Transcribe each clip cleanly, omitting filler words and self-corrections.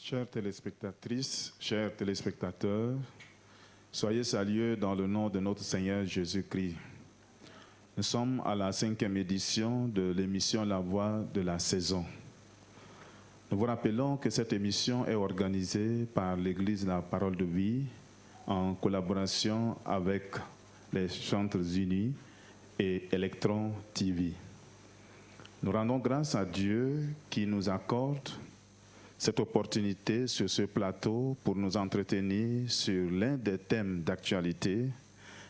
Chères téléspectatrices, chers téléspectateurs, soyez salués dans le nom de notre Seigneur Jésus-Christ. Nous sommes à la 5e édition de l'émission La Voix de la saison. Nous vous rappelons que cette émission est organisée par l'Église La Parole de Vie en collaboration avec les Centres Unis et Electron TV. Nous rendons grâce à Dieu qui nous accorde cette opportunité sur ce plateau pour nous entretenir sur l'un des thèmes d'actualité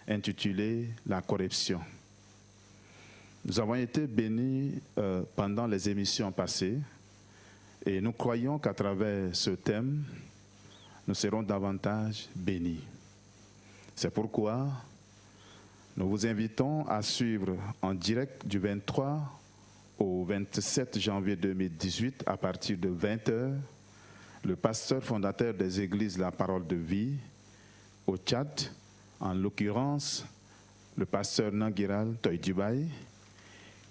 intitulé « La corruption ». Nous avons été bénis pendant les émissions passées et nous croyons qu'à travers ce thème, nous serons davantage bénis. C'est pourquoi nous vous invitons à suivre en direct du 23 au 27 janvier 2018, à partir de 20h, le pasteur fondateur des églises La Parole de Vie au Tchad, en l'occurrence le pasteur Nangiral Toydibay,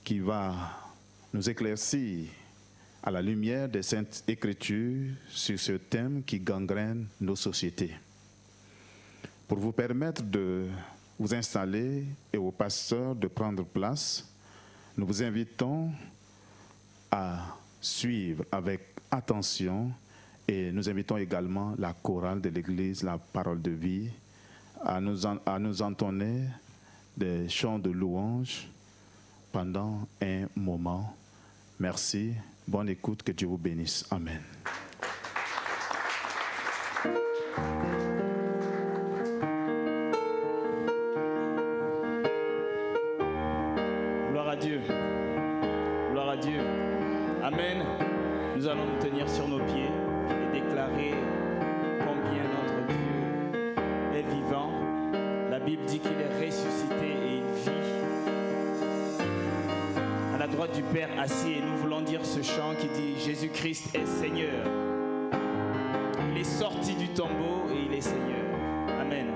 qui va nous éclaircir à la lumière des Saintes Écritures sur ce thème qui gangrène nos sociétés. Pour vous permettre de vous installer et au pasteur de prendre place, nous vous invitons à suivre avec attention et nous invitons également la chorale de l'Église La Parole de Vie à nous entonner des chants de louange pendant un moment. Merci, bonne écoute, que Dieu vous bénisse. Amen. Gloire à Dieu. Gloire à Dieu. Amen. Nous allons nous tenir sur nos pieds et déclarer combien notre Dieu est vivant. La Bible dit qu'il est ressuscité et il vit à la droite du Père assis. Et nous voulons dire ce chant qui dit Jésus-Christ est Seigneur. Il est sorti du tombeau et il est Seigneur. Amen.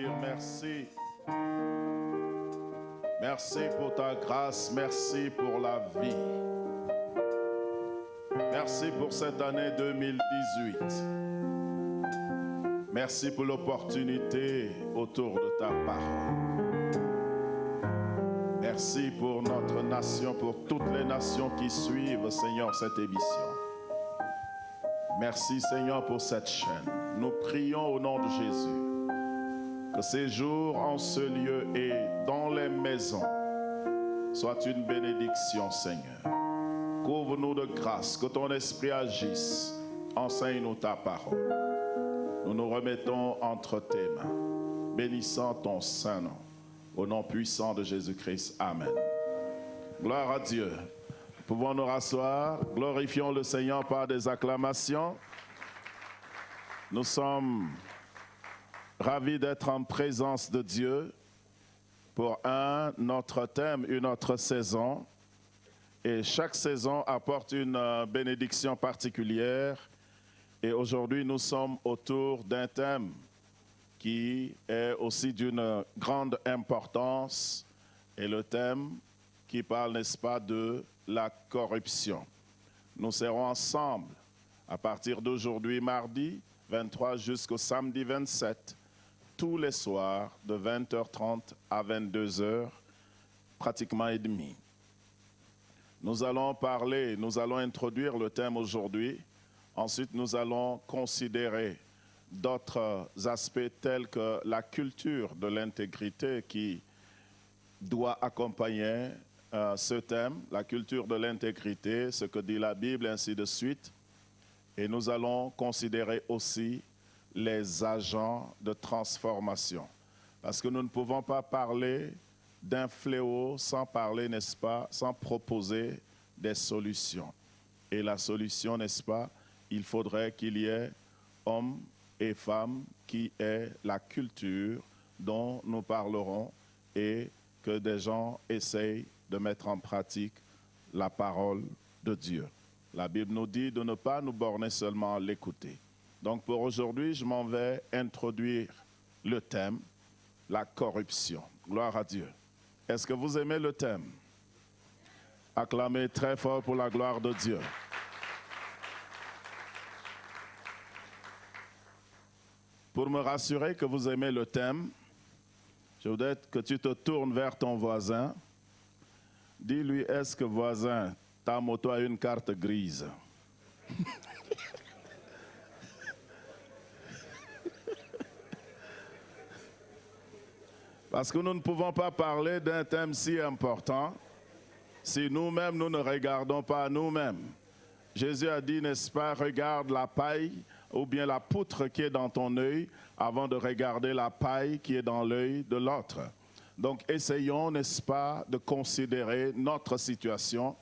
dire merci. Merci pour ta grâce, merci pour la vie. Merci pour cette année 2018. Merci pour l'opportunité autour de ta parole. Merci pour notre nation, pour toutes les nations qui suivent, Seigneur, cette émission. Merci, Seigneur, pour cette chaîne. Nous prions au nom de Jésus que ces jours en ce lieu et dans les maisons soient une bénédiction, Seigneur. Couvre-nous de grâce, que ton esprit agisse. Enseigne-nous ta parole. Nous nous remettons entre tes mains, bénissant ton saint nom. Au nom puissant de Jésus-Christ. Amen. Gloire à Dieu. Nous pouvons nous rasseoir. Glorifions le Seigneur par des acclamations. Nous sommes ravis d'être en présence de Dieu pour notre thème, une autre saison. Et chaque saison apporte une bénédiction particulière. Et aujourd'hui, nous sommes autour d'un thème qui est aussi d'une grande importance. Et le thème qui parle, n'est-ce pas, de la corruption. Nous serons ensemble à partir d'aujourd'hui, mardi 23, jusqu'au samedi 27, tous les soirs de 20h30 à 22h, pratiquement et demi. Nous allons introduire le thème aujourd'hui. Ensuite, nous allons considérer d'autres aspects tels que la culture de l'intégrité qui doit accompagner ce thème, la culture de l'intégrité, ce que dit la Bible, ainsi de suite. Et nous allons considérer aussi les agents de transformation. Parce que nous ne pouvons pas parler d'un fléau sans parler, n'est-ce pas, sans proposer des solutions. Et la solution, n'est-ce pas, il faudrait qu'il y ait hommes et femmes qui aient la culture dont nous parlerons et que des gens essayent de mettre en pratique la parole de Dieu. La Bible nous dit de ne pas nous borner seulement à l'écouter. Donc pour aujourd'hui, je m'en vais introduire le thème, la corruption. Gloire à Dieu. Est-ce que vous aimez le thème? Acclamez très fort pour la gloire de Dieu. Pour me rassurer que vous aimez le thème, je voudrais que tu te tournes vers ton voisin. Dis-lui, est-ce que voisin, ta moto a une carte grise? Parce que nous ne pouvons pas parler d'un thème si important si nous-mêmes, nous ne regardons pas nous-mêmes. Jésus a dit, n'est-ce pas, regarde la paille ou bien la poutre qui est dans ton œil avant de regarder la paille qui est dans l'œil de l'autre. Donc essayons, n'est-ce pas, de considérer notre situation.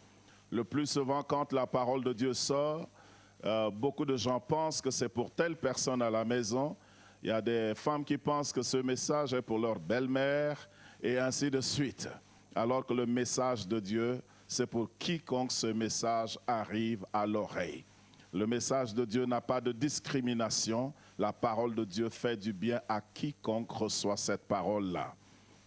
Le plus souvent, quand la parole de Dieu sort, beaucoup de gens pensent que c'est pour telle personne à la maison. Il y a des femmes qui pensent que ce message est pour leur belle-mère et ainsi de suite. Alors que le message de Dieu, c'est pour quiconque ce message arrive à l'oreille. Le message de Dieu n'a pas de discrimination. La parole de Dieu fait du bien à quiconque reçoit cette parole-là.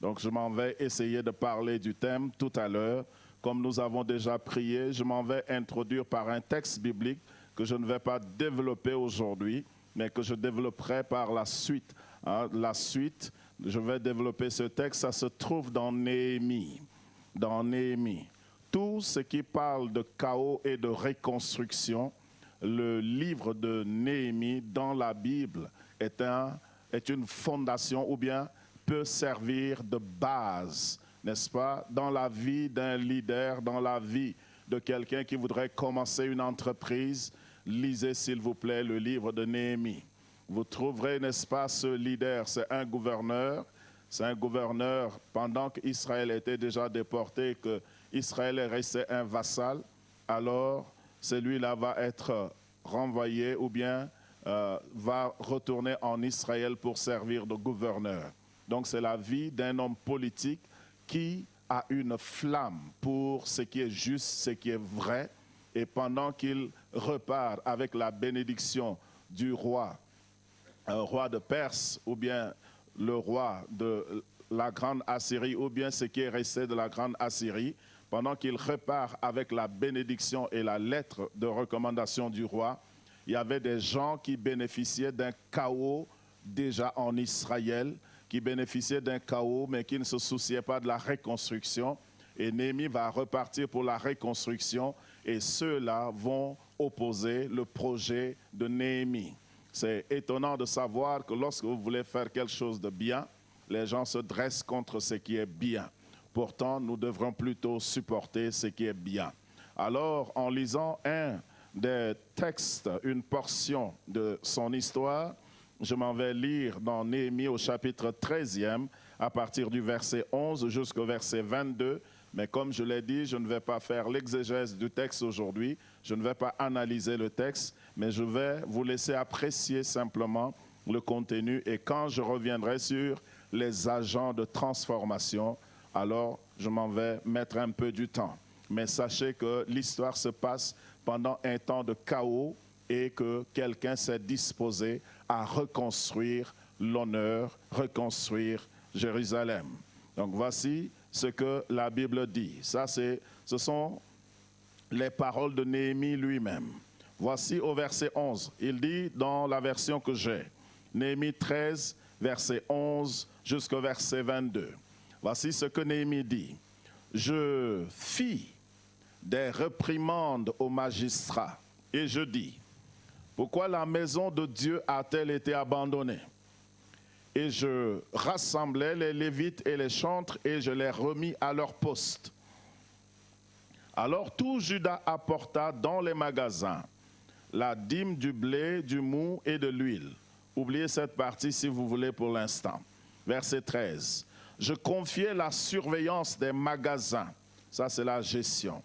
Donc je m'en vais essayer de parler du thème tout à l'heure. Comme nous avons déjà prié, je m'en vais introduire par un texte biblique que je ne vais pas développer aujourd'hui, mais que je développerai par la suite. La suite, je vais développer ce texte, ça se trouve dans Néhémie. Dans Néhémie. Tout ce qui parle de chaos et de reconstruction, le livre de Néhémie dans la Bible est une fondation ou bien peut servir de base, n'est-ce pas, dans la vie d'un leader, dans la vie de quelqu'un qui voudrait commencer une entreprise. Lisez s'il vous plaît le livre de Néhémie. Vous trouverez, n'est-ce pas, ce leader, c'est un gouverneur. C'est un gouverneur pendant qu'Israël était déjà déporté, que Israël est resté un vassal. Alors, celui-là va être renvoyé ou bien va retourner en Israël pour servir de gouverneur. Donc, c'est la vie d'un homme politique qui a une flamme pour ce qui est juste, ce qui est vrai. Et pendant qu'il repart avec la bénédiction du roi, roi de Perse ou bien le roi de la grande Assyrie, ou bien ce qui est resté de la grande Assyrie, pendant qu'il repart avec la bénédiction et la lettre de recommandation du roi, il y avait des gens qui bénéficiaient d'un chaos déjà en Israël, qui bénéficiaient d'un chaos, mais qui ne se souciaient pas de la reconstruction. Et Néhémie va repartir pour la reconstruction, et ceux-là vont opposer le projet de Néhémie. C'est étonnant de savoir que lorsque vous voulez faire quelque chose de bien, les gens se dressent contre ce qui est bien. Pourtant, nous devrons plutôt supporter ce qui est bien. Alors, en lisant un des textes, une portion de son histoire, je m'en vais lire dans Néhémie au chapitre 13e, à partir du verset 11 jusqu'au verset 22. Mais comme je l'ai dit, je ne vais pas faire l'exégèse du texte aujourd'hui, je ne vais pas analyser le texte, mais je vais vous laisser apprécier simplement le contenu. Et quand je reviendrai sur les agents de transformation, alors je m'en vais mettre un peu du temps. Mais sachez que l'histoire se passe pendant un temps de chaos et que quelqu'un s'est disposé à reconstruire l'honneur, reconstruire Jérusalem. Donc voici ce que la Bible dit. Ce sont les paroles de Néhémie lui-même. Voici au verset 11. Il dit dans la version que j'ai, Néhémie 13, verset 11 jusqu'au verset 22. Voici ce que Néhémie dit. Je fis des réprimandes aux magistrats et je dis, pourquoi la maison de Dieu a-t-elle été abandonnée? Et je rassemblai les Lévites et les chantres et je les remis à leur poste. Alors tout Juda apporta dans les magasins la dîme du blé, du mou et de l'huile. Oubliez cette partie si vous voulez pour l'instant. Verset 13. Je confiai la surveillance des magasins. Ça, c'est la gestion,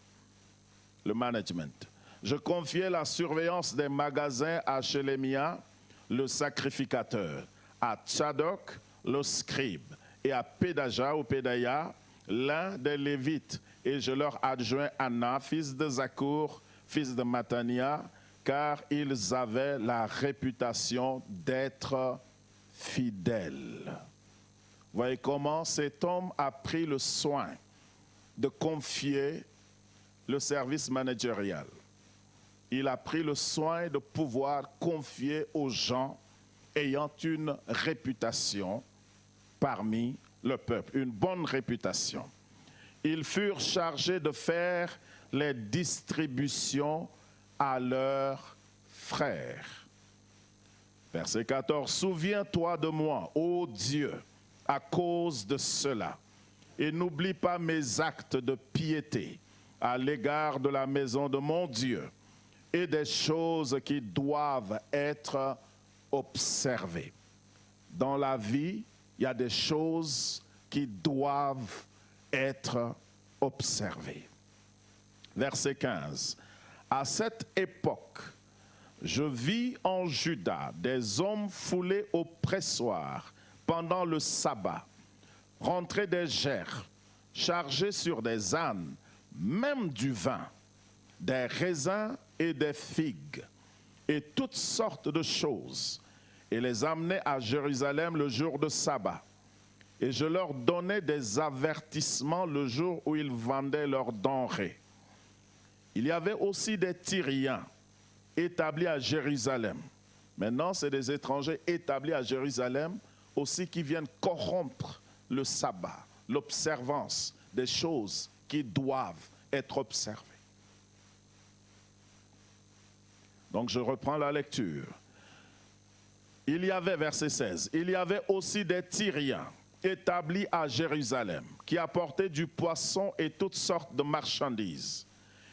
le management. Je confiai la surveillance des magasins à Shelemia, le sacrificateur, à Tchadok, le scribe, et à Pédaja ou Pédaya, l'un des Lévites. Et je leur adjoins Anna, fils de Zakour, fils de Matania, car ils avaient la réputation d'être fidèles. Voyez comment cet homme a pris le soin de confier le service managérial. Il a pris le soin de pouvoir confier aux gens ayant une réputation parmi le peuple, une bonne réputation. Ils furent chargés de faire les distributions à leurs frères. Verset 14. Souviens-toi de moi, ô Dieu, à cause de cela, et n'oublie pas mes actes de piété à l'égard de la maison de mon Dieu et des choses qui doivent être observées. Dans la vie, il y a des choses qui doivent être observées. Verset 15. À cette époque, je vis en Juda des hommes foulés au pressoir pendant le sabbat, rentrer des gerbes, chargés sur des ânes, même du vin, des raisins et des figues, et toutes sortes de choses, et les amener à Jérusalem le jour de sabbat. Et je leur donnais des avertissements le jour où ils vendaient leurs denrées. Il y avait aussi des Tyriens établis à Jérusalem. Maintenant, c'est des étrangers établis à Jérusalem aussi qui viennent corrompre le sabbat, l'observance des choses qui doivent être observées. Donc je reprends la lecture. Il y avait, verset 16, il y avait aussi des Tyriens établis à Jérusalem qui apportaient du poisson et toutes sortes de marchandises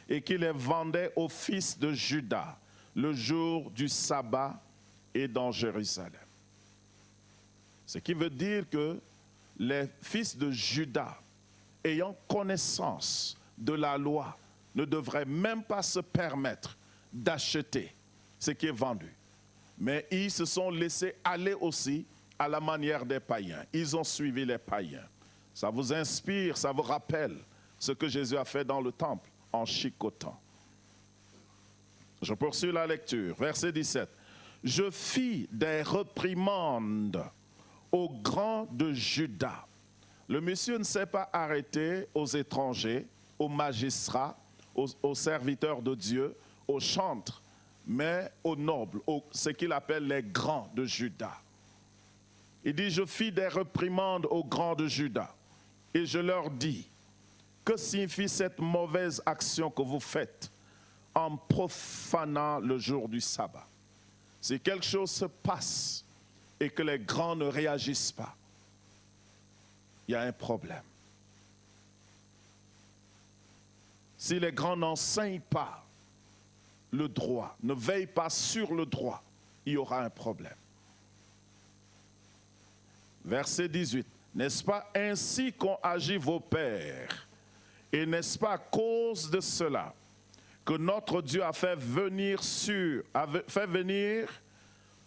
et qui les vendaient aux fils de Juda le jour du sabbat et dans Jérusalem. Ce qui veut dire que les fils de Juda, ayant connaissance de la loi, ne devraient même pas se permettre d'acheter ce qui est vendu. Mais ils se sont laissés aller aussi à la manière des païens. Ils ont suivi les païens. Ça vous inspire, ça vous rappelle ce que Jésus a fait dans le temple en chicotant. Je poursuis la lecture. Verset 17. Je fis des réprimandes aux grands de Juda. Le monsieur ne s'est pas arrêté aux étrangers, aux magistrats, aux serviteurs de Dieu, aux chantres, mais aux nobles, ce qu'il appelle les grands de Juda. Il dit, je fis des réprimandes aux grands de Juda et je leur dis, que signifie cette mauvaise action que vous faites en profanant le jour du sabbat? Si quelque chose se passe et que les grands ne réagissent pas, il y a un problème. Si les grands n'enseignent pas le droit, ne veillent pas sur le droit, il y aura un problème. Verset 18. N'est-ce pas ainsi qu'ont agi vos pères? Et n'est-ce pas à cause de cela que notre Dieu a fait venir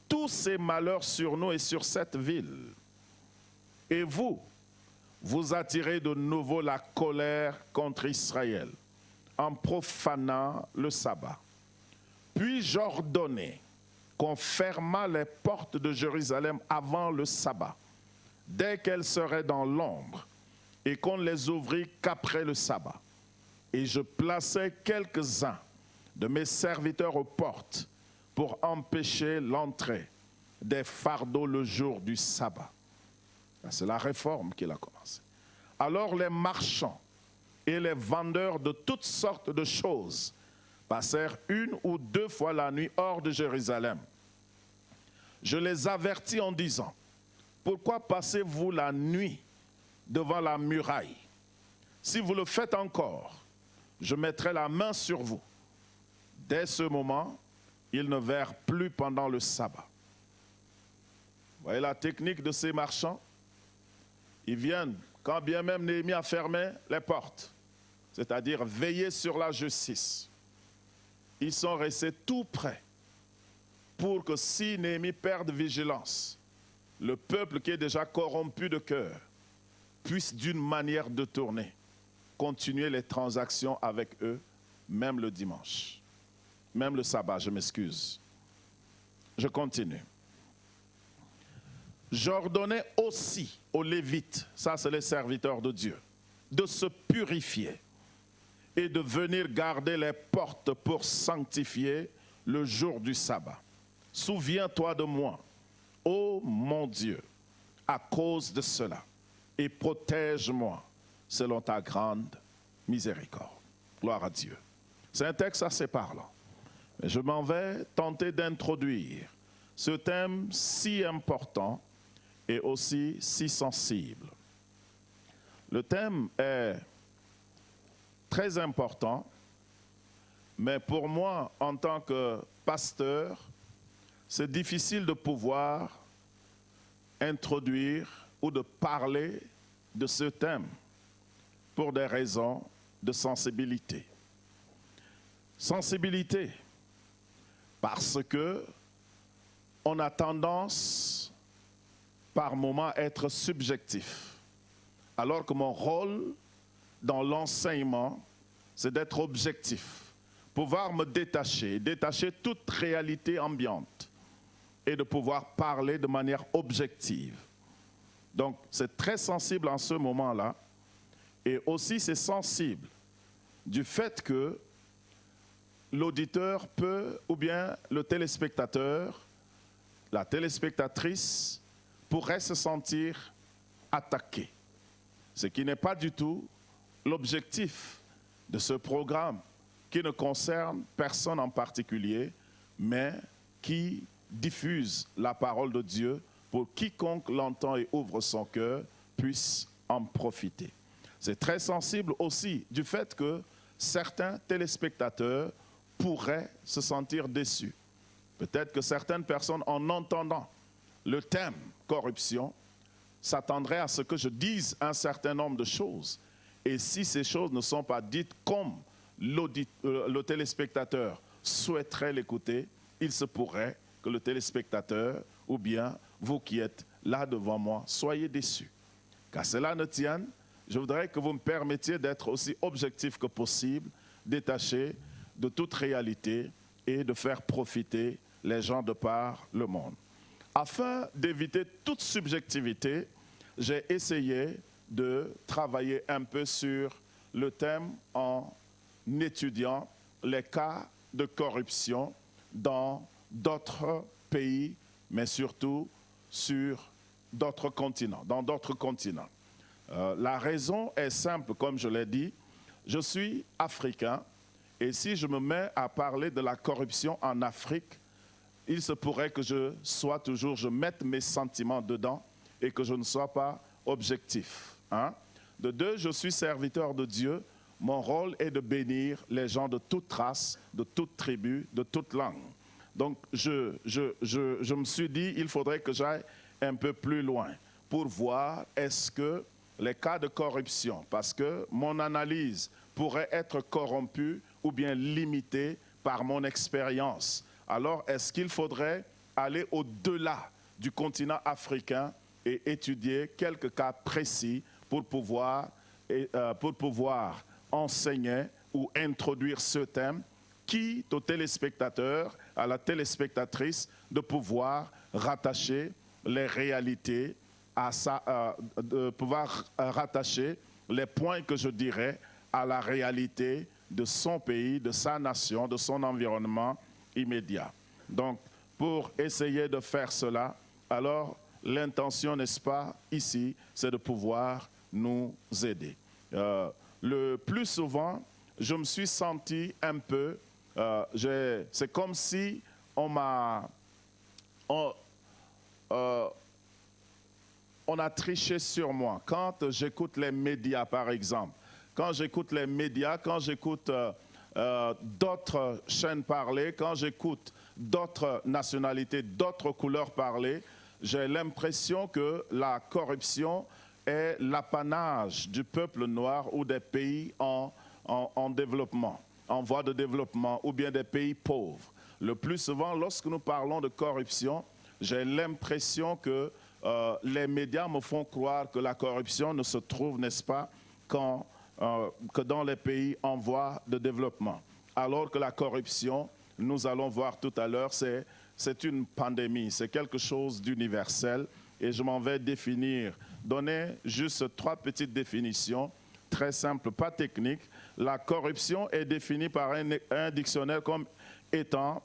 tous ces malheurs sur nous et sur cette ville? Et vous attirez de nouveau la colère contre Israël en profanant le sabbat. Puis j'ordonnai qu'on fermât les portes de Jérusalem avant le sabbat, dès qu'elles seraient dans l'ombre, et qu'on ne les ouvrit qu'après le sabbat. Et je plaçai quelques-uns de mes serviteurs aux portes pour empêcher l'entrée des fardeaux le jour du sabbat. C'est la réforme qu'il a commencé. Alors les marchands et les vendeurs de toutes sortes de choses passèrent 1 ou 2 fois la nuit hors de Jérusalem. Je les avertis en disant, pourquoi passez-vous la nuit devant la muraille? Si vous le faites encore, je mettrai la main sur vous. Dès ce moment, ils ne vinrent plus pendant le sabbat. Vous voyez la technique de ces marchands? Ils viennent, quand bien même Néhémie a fermé les portes, c'est-à-dire veiller sur la justice. Ils sont restés tout prêts pour que si Néhémie perde vigilance, le peuple qui est déjà corrompu de cœur puisse d'une manière détournée continuer les transactions avec eux, même le dimanche, même le sabbat, je m'excuse. Je continue. J'ordonnais aussi aux Lévites, ça c'est les serviteurs de Dieu, de se purifier et de venir garder les portes pour sanctifier le jour du sabbat. Souviens-toi de moi, ô mon Dieu, à cause de cela, et protège-moi selon ta grande miséricorde. Gloire à Dieu. C'est un texte assez parlant. Mais je m'en vais tenter d'introduire ce thème si important et aussi si sensible. Le thème est très important, mais pour moi, en tant que pasteur, c'est difficile de pouvoir introduire ou de parler de ce thème pour des raisons de sensibilité. Sensibilité, parce que on a tendance par moments à être subjectif, alors que mon rôle dans l'enseignement, c'est d'être objectif, pouvoir me détacher toute réalité ambiante et de pouvoir parler de manière objective. Donc, c'est très sensible en ce moment-là. Et aussi, c'est sensible du fait que l'auditeur peut, ou bien le téléspectateur, la téléspectatrice, pourrait se sentir attaqué. Ce qui n'est pas du tout l'objectif de ce programme, qui ne concerne personne en particulier, mais qui diffuse la parole de Dieu pour quiconque l'entend et ouvre son cœur puisse en profiter. C'est très sensible aussi du fait que certains téléspectateurs pourraient se sentir déçus. Peut-être que certaines personnes, en entendant le thème corruption, s'attendraient à ce que je dise un certain nombre de choses. Et si ces choses ne sont pas dites comme le téléspectateur souhaiterait l'écouter, il se pourrait que le téléspectateur, ou bien vous qui êtes là devant moi, soyez déçus. Qu'à cela ne tienne, je voudrais que vous me permettiez d'être aussi objectif que possible, détaché de toute réalité et de faire profiter les gens de par le monde. Afin d'éviter toute subjectivité, j'ai essayé de travailler un peu sur le thème en étudiant les cas de corruption dans d'autres pays, mais surtout sur d'autres continents, dans d'autres continents. La raison est simple, comme je l'ai dit, je suis africain et si je me mets à parler de la corruption en Afrique, il se pourrait que je mette mes sentiments dedans et que je ne sois pas objectif. Hein? De deux, je suis serviteur de Dieu. Mon rôle est de bénir les gens de toute race, de toute tribu, de toute langue. Donc, je me suis dit, il faudrait que j'aille un peu plus loin pour voir est-ce que les cas de corruption, parce que mon analyse pourrait être corrompue ou bien limitée par mon expérience. Alors, est-ce qu'il faudrait aller au-delà du continent africain et étudier quelques cas précis pour pouvoir enseigner ou introduire ce thème, quitte au téléspectateur, à la téléspectatrice, de pouvoir rattacher les réalités à ça, de pouvoir rattacher les points que je dirais à la réalité de son pays, de sa nation, de son environnement immédiat. Donc, pour essayer de faire cela, alors l'intention, n'est-ce pas, ici, c'est de pouvoir nous aider. Le plus souvent, je me suis senti un peu, c'est comme si on a triché sur moi. Quand j'écoute les médias, par exemple, quand j'écoute les médias, quand j'écoute d'autres chaînes parler, quand j'écoute d'autres nationalités, d'autres couleurs parler, j'ai l'impression que la corruption est l'apanage du peuple noir ou des pays en développement, en voie de développement, ou bien des pays pauvres. Le plus souvent, lorsque nous parlons de corruption, j'ai l'impression que les médias me font croire que la corruption ne se trouve, n'est-ce pas, que dans les pays en voie de développement. Alors que la corruption, nous allons voir tout à l'heure, c'est une pandémie, c'est quelque chose d'universel. Et je m'en vais donner juste 3 petites définitions, très simples, pas techniques. La corruption est définie par un dictionnaire comme étant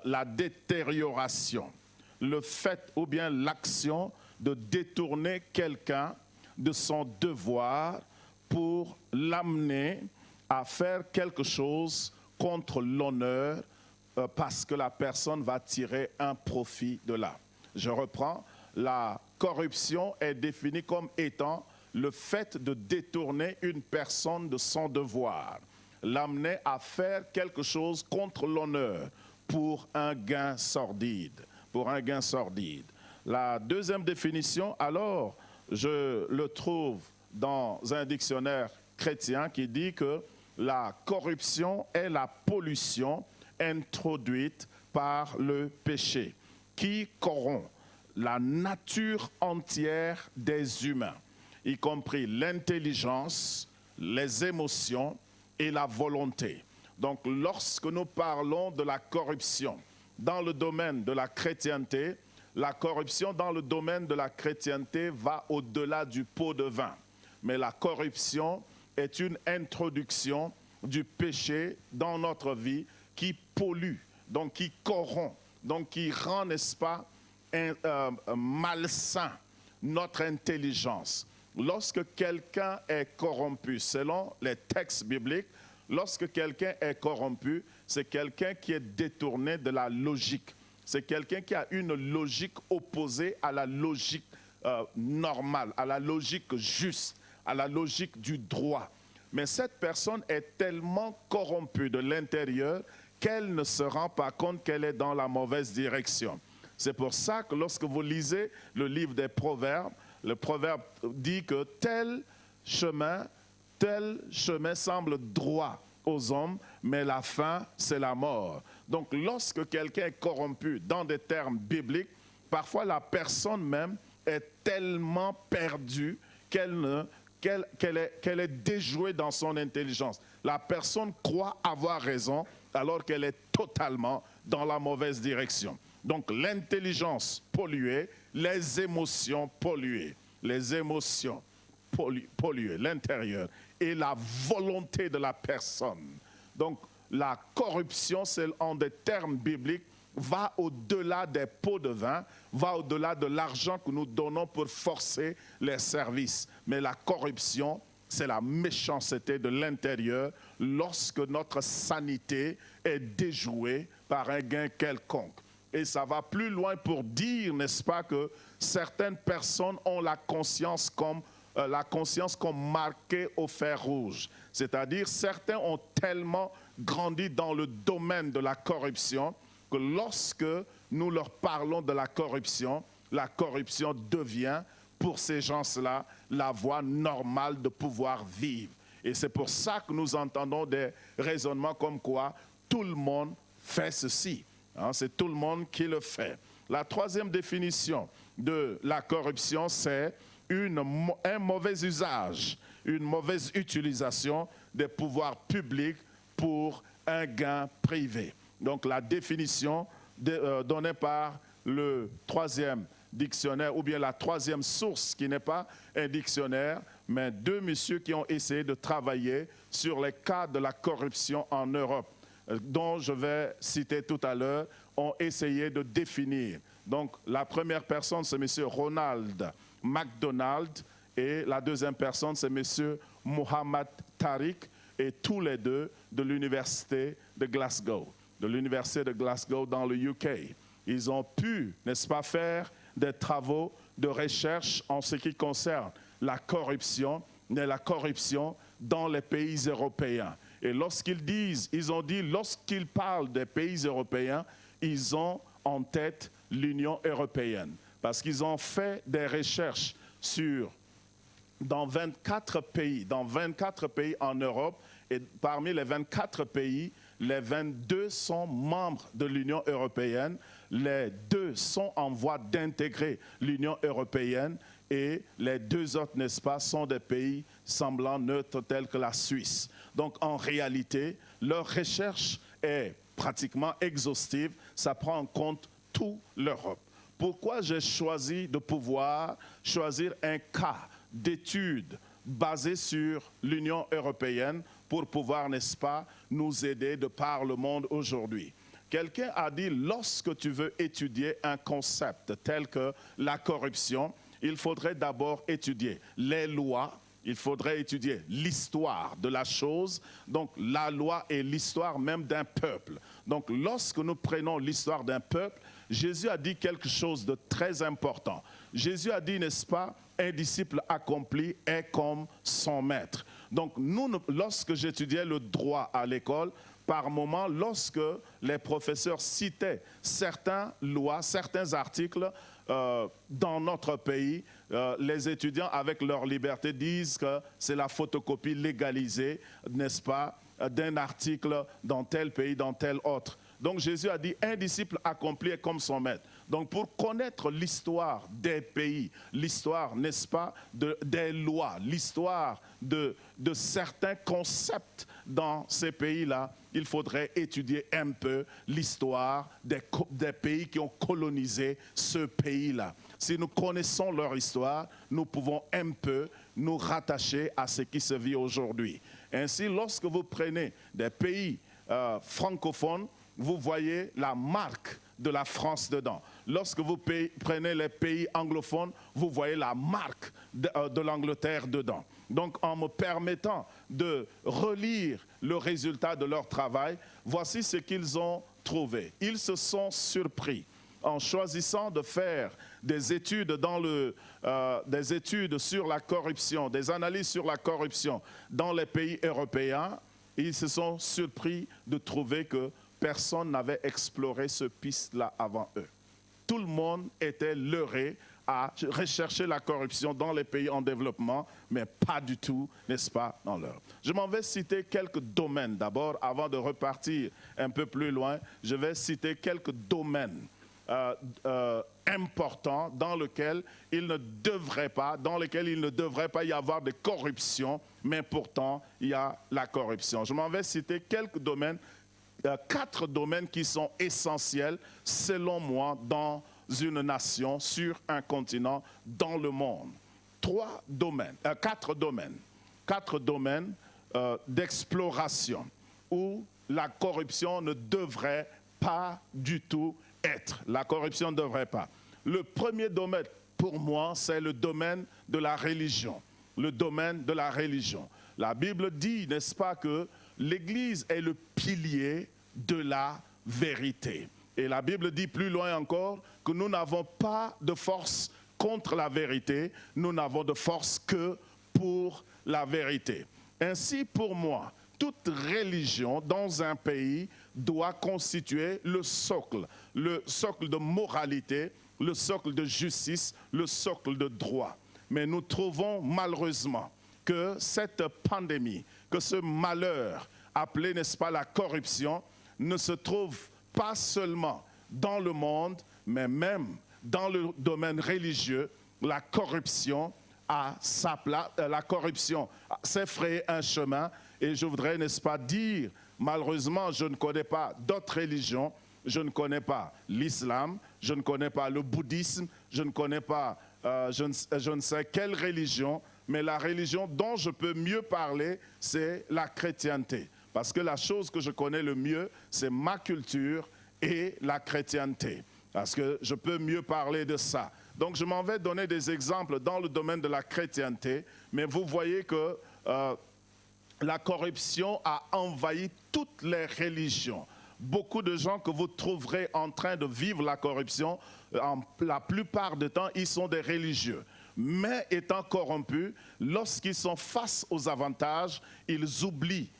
la détérioration, le fait ou bien l'action de détourner quelqu'un de son devoir pour l'amener à faire quelque chose contre l'honneur parce que la personne va tirer un profit de là. Je reprends, la corruption est définie comme étant le fait de détourner une personne de son devoir, l'amener à faire quelque chose contre l'honneur pour un gain sordide. La deuxième définition, alors, je le trouve dans un dictionnaire chrétien qui dit que la corruption est la pollution introduite par le péché qui corrompt la nature entière des humains, y compris l'intelligence, les émotions et la volonté. Donc, lorsque nous parlons de la corruption dans le domaine de la chrétienté, la corruption dans le domaine de la chrétienté va au-delà du pot de vin. Mais la corruption est une introduction du péché dans notre vie qui pollue, donc qui corrompt, donc qui rend, n'est-ce pas, malsain notre intelligence. Lorsque quelqu'un est corrompu, selon les textes bibliques, lorsque quelqu'un est corrompu, c'est quelqu'un qui est détourné de la logique. C'est quelqu'un qui a une logique opposée à la logique normale, à la logique juste, à la logique du droit. Mais cette personne est tellement corrompue de l'intérieur qu'elle ne se rend pas compte qu'elle est dans la mauvaise direction. C'est pour ça que lorsque vous lisez le livre des Proverbes, le proverbe dit que tel chemin semble droit aux hommes, mais la fin, c'est la mort. Donc, lorsque quelqu'un est corrompu dans des termes bibliques, parfois la personne même est tellement perdue qu'elle est déjouée dans son intelligence. La personne croit avoir raison alors qu'elle est totalement dans la mauvaise direction. Donc l'intelligence polluée, les émotions polluées, polluées, l'intérieur et la volonté de la personne. Donc la corruption, c'est en des termes bibliques, va au-delà des pots de vin, va au-delà de l'argent que nous donnons pour forcer les services. Mais la corruption, c'est la méchanceté de l'intérieur lorsque notre sanité est déjouée par un gain quelconque. Et ça va plus loin pour dire, n'est-ce pas, que certaines personnes ont la conscience comme marquée au fer rouge. C'est-à-dire, certains ont tellement grandi dans le domaine de la corruption que lorsque nous leur parlons de la corruption devient pour ces gens-là la voie normale de pouvoir vivre. Et c'est pour ça que nous entendons des raisonnements comme quoi tout le monde fait ceci. C'est tout le monde qui le fait. La troisième définition de la corruption, c'est un mauvais usage, une mauvaise utilisation des pouvoirs publics pour un gain privé. Donc la définition donnée par le troisième dictionnaire, ou bien la troisième source qui n'est pas un dictionnaire, mais deux messieurs qui ont essayé de travailler sur les cas de la corruption en Europe, dont je vais citer tout à l'heure, ont essayé de définir. Donc la première personne, c'est M. Ronald McDonald, et la deuxième personne, c'est M. Mohamed Tariq, et tous les deux de l'université de Glasgow. Dans le UK. Ils ont pu, n'est-ce pas, faire des travaux de recherche en ce qui concerne la corruption dans les pays européens. Et lorsqu'ils parlent des pays européens, ils ont en tête l'Union européenne. Parce qu'ils ont fait des recherches dans 24 pays en Europe, et parmi les 24 pays, les 22 sont membres de l'Union européenne, les 2 sont en voie d'intégrer l'Union européenne et les 2 autres, n'est-ce pas, sont des pays semblant neutres tels que la Suisse. Donc en réalité, leur recherche est pratiquement exhaustive, ça prend en compte toute l'Europe. Pourquoi j'ai choisi de pouvoir choisir un cas d'étude basé sur l'Union européenne pour pouvoir, n'est-ce pas, nous aider de par le monde aujourd'hui? Quelqu'un a dit, lorsque tu veux étudier un concept tel que la corruption, il faudrait d'abord étudier les lois, il faudrait étudier l'histoire de la chose, donc la loi et l'histoire même d'un peuple. Donc lorsque nous prenons l'histoire d'un peuple, Jésus a dit quelque chose de très important. Jésus a dit, n'est-ce pas, un disciple accompli est comme son maître. Donc lorsque j'étudiais le droit à l'école, par moment, lorsque les professeurs citaient certaines lois, certains articles dans notre pays, les étudiants, avec leur liberté, disent que c'est la photocopie légalisée, n'est-ce pas, d'un article dans tel pays, dans tel autre. Donc Jésus a dit, un disciple accompli est comme son maître. Donc pour connaître l'histoire des pays, l'histoire, n'est-ce pas, des lois, l'histoire de certains concepts dans ces pays-là, il faudrait étudier un peu l'histoire des pays qui ont colonisé ce pays-là. Si nous connaissons leur histoire, nous pouvons un peu nous rattacher à ce qui se vit aujourd'hui. Ainsi, lorsque vous prenez des pays francophones, vous voyez la marque de la France dedans. Lorsque vous prenez les pays anglophones, vous voyez la marque de l'Angleterre dedans. Donc, en me permettant de relire le résultat de leur travail, voici ce qu'ils ont trouvé. Ils se sont surpris en choisissant de faire des études des études sur la corruption, des analyses sur la corruption dans les pays européens. Ils se sont surpris de trouver que personne n'avait exploré ce piste-là avant eux. Tout le monde était leurré à rechercher la corruption dans les pays en développement, mais pas du tout, n'est-ce pas, dans leur. Je m'en vais citer quelques domaines. D'abord, avant de repartir un peu plus loin, je vais citer quelques domaines importants dans lesquels il ne devrait pas y avoir de corruption, mais pourtant, il y a la corruption. Je m'en vais citer quelques domaines 4 domaines qui sont essentiels, selon moi, dans une nation, sur un continent, dans le monde. 4 domaines. 4 domaines d'exploration où la corruption ne devrait pas du tout être. La corruption ne devrait pas. Le premier domaine, pour moi, c'est le domaine de la religion. Le domaine de la religion. La Bible dit, n'est-ce pas, que l'Église est le pilier de la vérité. Et la Bible dit plus loin encore que nous n'avons pas de force contre la vérité, nous n'avons de force que pour la vérité. Ainsi, pour moi, toute religion dans un pays doit constituer le socle de moralité, le socle de justice, le socle de droit. Mais nous trouvons malheureusement que cette pandémie, que ce malheur appelé, n'est-ce pas, la corruption, ne se trouve pas seulement dans le monde, mais même dans le domaine religieux. La corruption a sa place, la corruption s'est frayé un chemin. Et je voudrais, n'est-ce pas, dire, malheureusement, je ne connais pas d'autres religions, je ne connais pas l'islam, je ne connais pas le bouddhisme, je ne connais pas, je ne sais quelle religion, mais la religion dont je peux mieux parler, c'est la chrétienté. Parce que la chose que je connais le mieux, c'est ma culture et la chrétienté. Parce que je peux mieux parler de ça. Donc je m'en vais donner des exemples dans le domaine de la chrétienté, mais vous voyez que la corruption a envahi toutes les religions. Beaucoup de gens que vous trouverez en train de vivre la corruption, la plupart du temps, ils sont des religieux. Mais étant corrompus, lorsqu'ils sont face aux avantages, ils oublient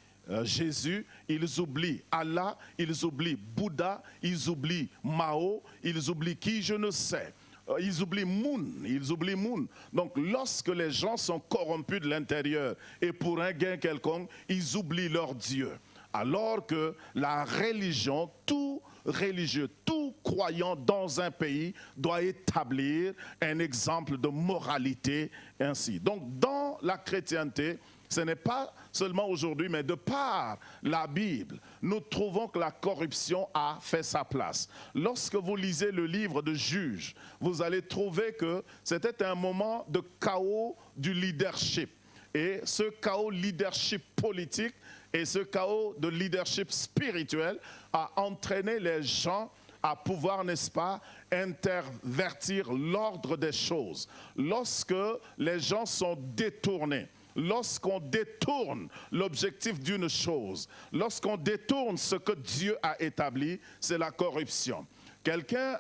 Jésus, ils oublient Allah, ils oublient Bouddha, ils oublient Mao, ils oublient qui je ne sais. Ils oublient Moon. Donc lorsque les gens sont corrompus de l'intérieur et pour un gain quelconque, ils oublient leur Dieu. Alors que la religion, tout religieux, tout croyant dans un pays doit établir un exemple de moralité ainsi. Donc dans la chrétienté, ce n'est pas seulement aujourd'hui, mais de par la Bible, nous trouvons que la corruption a fait sa place. Lorsque vous lisez le livre de Juges, vous allez trouver que c'était un moment de chaos du leadership. Et ce chaos leadership politique et ce chaos de leadership spirituel a entraîné les gens à pouvoir, n'est-ce pas, intervertir l'ordre des choses. Lorsque les gens sont détournés, lorsqu'on détourne l'objectif d'une chose, lorsqu'on détourne ce que Dieu a établi, c'est la corruption.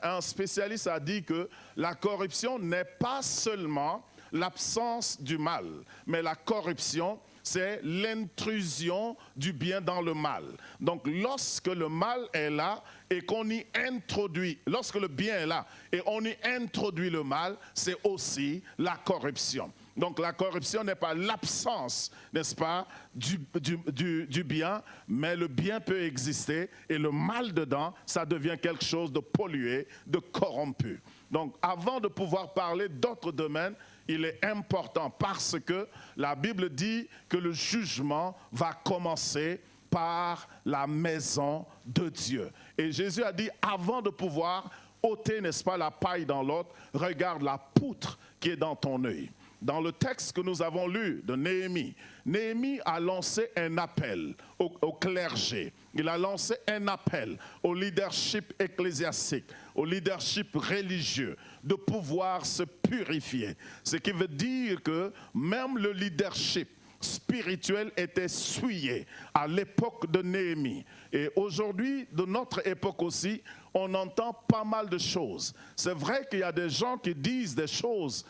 Un spécialiste a dit que la corruption n'est pas seulement l'absence du mal, mais la corruption, c'est l'intrusion du bien dans le mal. Donc lorsque le mal est là et qu'on y introduit, lorsque le bien est là et on y introduit le mal, c'est aussi la corruption. Donc la corruption n'est pas l'absence, n'est-ce pas, du bien, mais le bien peut exister et le mal dedans, ça devient quelque chose de pollué, de corrompu. Donc avant de pouvoir parler d'autres domaines, il est important parce que la Bible dit que le jugement va commencer par la maison de Dieu. Et Jésus a dit, avant de pouvoir ôter, n'est-ce pas, la paille dans l'autre, regarde la poutre qui est dans ton œil. Dans le texte que nous avons lu de Néhémie, Néhémie a lancé un appel au clergé. Il a lancé un appel au leadership ecclésiastique, au leadership religieux, de pouvoir se purifier. Ce qui veut dire que même le leadership spirituel était souillé à l'époque de Néhémie. Et aujourd'hui, de notre époque aussi, on entend pas mal de choses. C'est vrai qu'il y a des gens qui disent des choses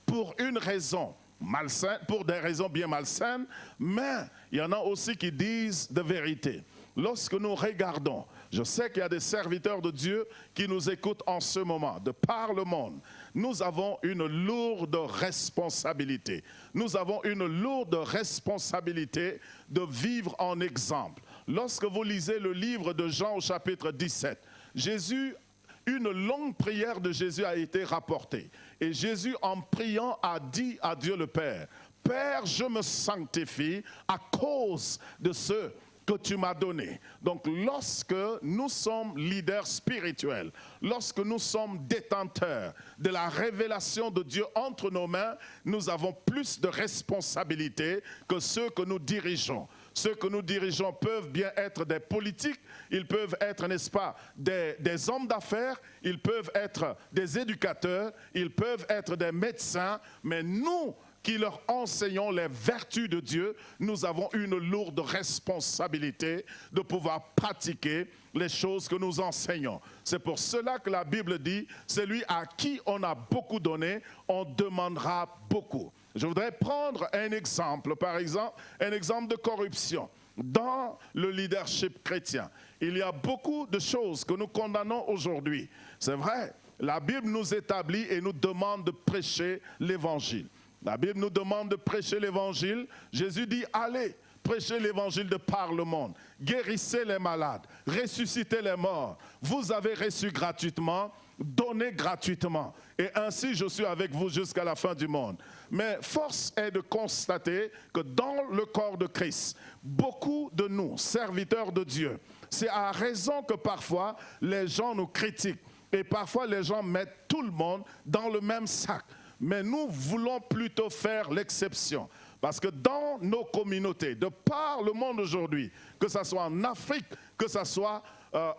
pour une raison malsaine, pour des raisons bien malsaines, mais il y en a aussi qui disent de vérité. Lorsque nous regardons, je sais qu'il y a des serviteurs de Dieu qui nous écoutent en ce moment, de par le monde. Nous avons une lourde responsabilité. Nous avons une lourde responsabilité de vivre en exemple. Lorsque vous lisez le livre de Jean au chapitre 17, une longue prière de Jésus a été rapportée. Et Jésus, en priant, a dit à Dieu le Père, « Père, je me sanctifie à cause de ceux que tu m'as donné. Donc lorsque nous sommes leaders spirituels, lorsque nous sommes détenteurs de la révélation de Dieu entre nos mains, nous avons plus de responsabilités que ceux que nous dirigeons. Ceux que nous dirigeons peuvent bien être des politiques, ils peuvent être, n'est-ce pas, des hommes d'affaires, ils peuvent être des éducateurs, ils peuvent être des médecins, mais nous qui leur enseignons les vertus de Dieu, nous avons une lourde responsabilité de pouvoir pratiquer les choses que nous enseignons. C'est pour cela que la Bible dit, celui à qui on a beaucoup donné, on demandera beaucoup. Je voudrais prendre un exemple, par exemple, un exemple de corruption. Dans le leadership chrétien, il y a beaucoup de choses que nous condamnons aujourd'hui. C'est vrai, la Bible nous établit et nous demande de prêcher l'évangile. La Bible nous demande de prêcher l'évangile. Jésus dit, allez, prêchez l'évangile de par le monde. Guérissez les malades, ressuscitez les morts. Vous avez reçu gratuitement, donnez gratuitement. Et ainsi, je suis avec vous jusqu'à la fin du monde. Mais force est de constater que dans le corps de Christ, beaucoup de nous, serviteurs de Dieu, c'est à raison que parfois les gens nous critiquent. Et parfois les gens mettent tout le monde dans le même sac. Mais nous voulons plutôt faire l'exception. Parce que dans nos communautés, de par le monde aujourd'hui, que ce soit en Afrique, que ce soit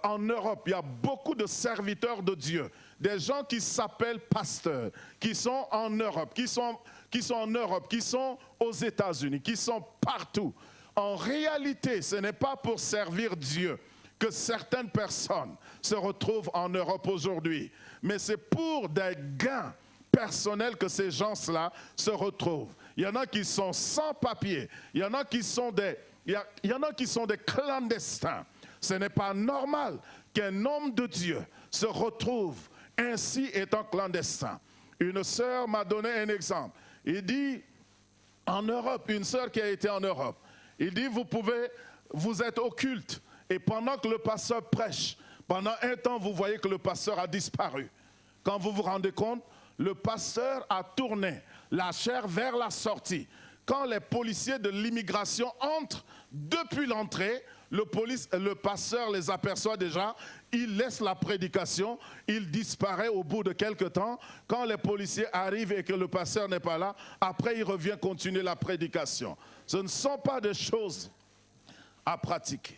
en Europe, il y a beaucoup de serviteurs de Dieu. Des gens qui s'appellent pasteurs, qui sont en Europe, qui sont aux États-Unis, qui sont partout. En réalité, ce n'est pas pour servir Dieu que certaines personnes se retrouvent en Europe aujourd'hui. Mais c'est pour des gains personnel que ces gens-là se retrouvent. Il y en a qui sont sans papier, il y en a qui sont des clandestins. Ce n'est pas normal qu'un homme de Dieu se retrouve ainsi étant clandestin. Une sœur m'a donné un exemple. Il dit, en Europe, une sœur qui a été en Europe, il dit, vous êtes au culte, et pendant que le pasteur prêche, pendant un temps, vous voyez que le pasteur a disparu. Quand vous vous rendez compte, le pasteur a tourné la chair vers la sortie. Quand les policiers de l'immigration entrent depuis l'entrée, le pasteur les aperçoit déjà, il laisse la prédication, il disparaît au bout de quelques temps. Quand les policiers arrivent et que le pasteur n'est pas là, après il revient continuer la prédication. Ce ne sont pas des choses à pratiquer.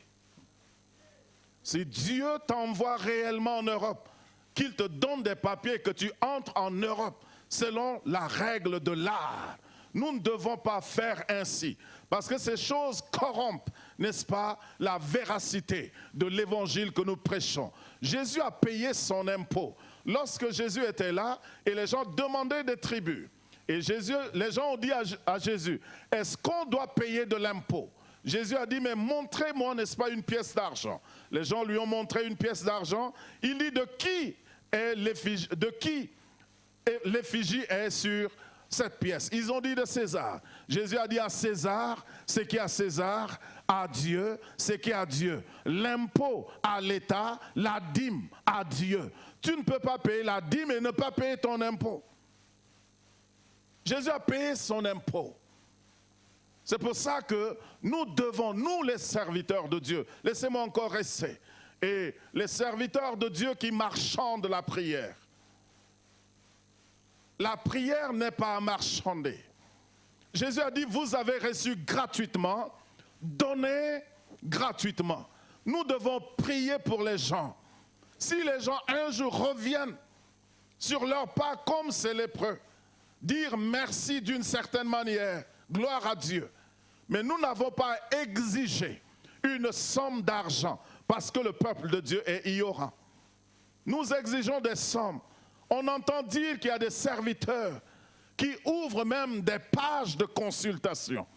Si Dieu t'envoie réellement en Europe, qu'il te donne des papiers, que tu entres en Europe selon la règle de l'art. Nous ne devons pas faire ainsi, parce que ces choses corrompent, n'est-ce pas, la véracité de l'évangile que nous prêchons. Jésus a payé son impôt. Lorsque Jésus était là, et les gens demandaient des tribus, et les gens ont dit à Jésus, est-ce qu'on doit payer de l'impôt? Jésus a dit, mais montrez-moi, n'est-ce pas, une pièce d'argent. Les gens lui ont montré une pièce d'argent. Il dit, de qui l'effigie est sur cette pièce? Ils ont dit de César. Jésus a dit à César, ce qui est à César, à Dieu, ce qui est à Dieu. L'impôt à l'État, la dîme à Dieu. Tu ne peux pas payer la dîme et ne pas payer ton impôt. Jésus a payé son impôt. C'est pour ça que nous devons, nous les serviteurs de Dieu, laissez-moi encore rester, et les serviteurs de Dieu qui marchandent la prière. La prière n'est pas à marchander. Jésus a dit, vous avez reçu gratuitement, donnez gratuitement. Nous devons prier pour les gens. Si les gens un jour reviennent sur leur pas comme ces lépreux, dire merci d'une certaine manière, gloire à Dieu. Mais nous n'avons pas exigé une somme d'argent parce que le peuple de Dieu est ignorant. Nous exigeons des sommes. On entend dire qu'il y a des serviteurs qui ouvrent même des pages de consultation.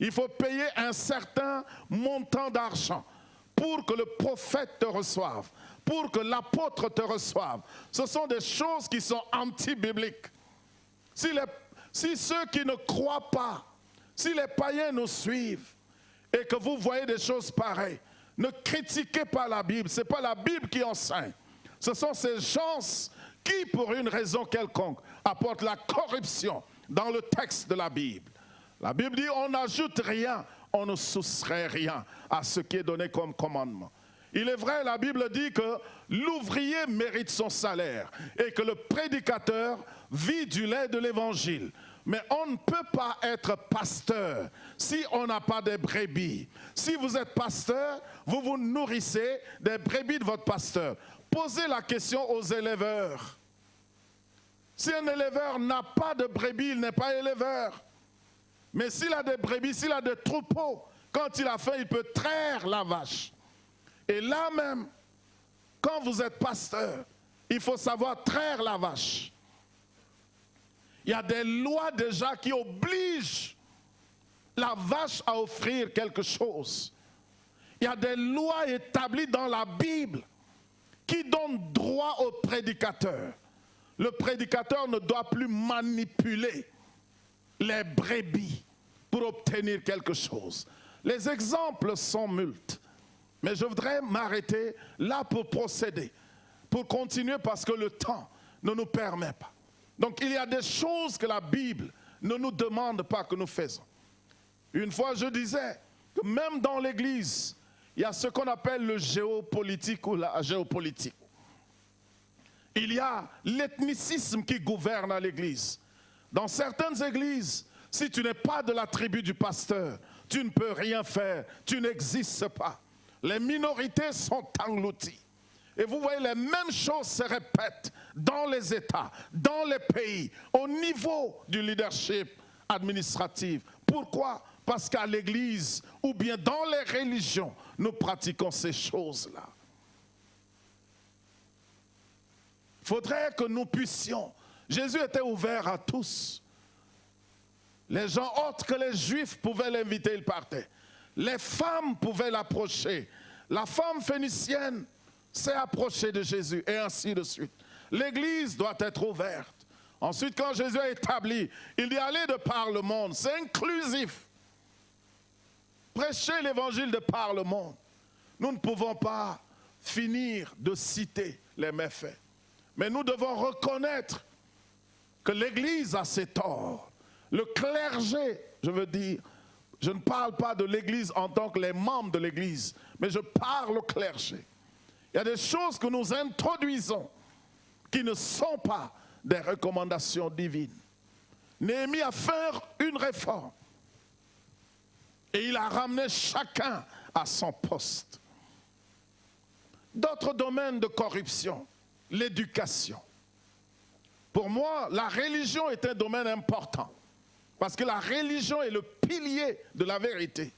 Il faut payer un certain montant d'argent pour que le prophète te reçoive, pour que l'apôtre te reçoive. Ce sont des choses qui sont anti-bibliques. Si ceux qui ne croient pas, si les païens nous suivent et que vous voyez des choses pareilles, ne critiquez pas la Bible. Ce n'est pas la Bible qui enseigne. Ce sont ces gens qui, pour une raison quelconque, apportent la corruption dans le texte de la Bible. La Bible dit on n'ajoute rien, on ne soustrait rien à ce qui est donné comme commandement. Il est vrai, la Bible dit que l'ouvrier mérite son salaire et que le prédicateur vit du lait de l'évangile. Mais on ne peut pas être pasteur si on n'a pas de brebis. Si vous êtes pasteur, vous vous nourrissez des brebis de votre pasteur. Posez la question aux éleveurs. Si un éleveur n'a pas de brebis, il n'est pas éleveur. Mais s'il a des brebis, s'il a des troupeaux, quand il a faim, il peut traire la vache. Et là même, quand vous êtes pasteur, il faut savoir traire la vache. Il y a des lois déjà qui obligent la vache à offrir quelque chose. Il y a des lois établies dans la Bible qui donnent droit au prédicateur. Le prédicateur ne doit plus manipuler les brebis pour obtenir quelque chose. Les exemples sont multiples. Mais je voudrais m'arrêter là pour procéder, pour continuer parce que le temps ne nous permet pas. Donc il y a des choses que la Bible ne nous demande pas que nous faisons. Une fois je disais que même dans l'Église, il y a ce qu'on appelle le géopolitique ou la géopolitique. Il y a l'ethnicisme qui gouverne à l'Église. Dans certaines églises, si tu n'es pas de la tribu du pasteur, tu ne peux rien faire, tu n'existes pas. Les minorités sont englouties. Et vous voyez, les mêmes choses se répètent dans les États, dans les pays, au niveau du leadership administratif. Pourquoi? Parce qu'à l'Église, ou bien dans les religions, nous pratiquons ces choses-là. Il faudrait que nous puissions. Jésus était ouvert à tous. Les gens autres que les Juifs pouvaient l'inviter, il partait. Les femmes pouvaient l'approcher. La femme phénicienne s'est approchée de Jésus et ainsi de suite. L'Église doit être ouverte. Ensuite, quand Jésus a établi, il dit allez de par le monde. C'est inclusif. Prêchez l'évangile de par le monde. Nous ne pouvons pas finir de citer les méfaits. Mais nous devons reconnaître que l'Église a ses torts. Le clergé, je veux dire, je ne parle pas de l'Église en tant que les membres de l'Église, mais je parle au clergé. Il y a des choses que nous introduisons qui ne sont pas des recommandations divines. Néhémie a fait une réforme et il a ramené chacun à son poste. D'autres domaines de corruption, l'éducation. Pour moi, la religion est un domaine important. Parce que la religion est le pilier de la vérité.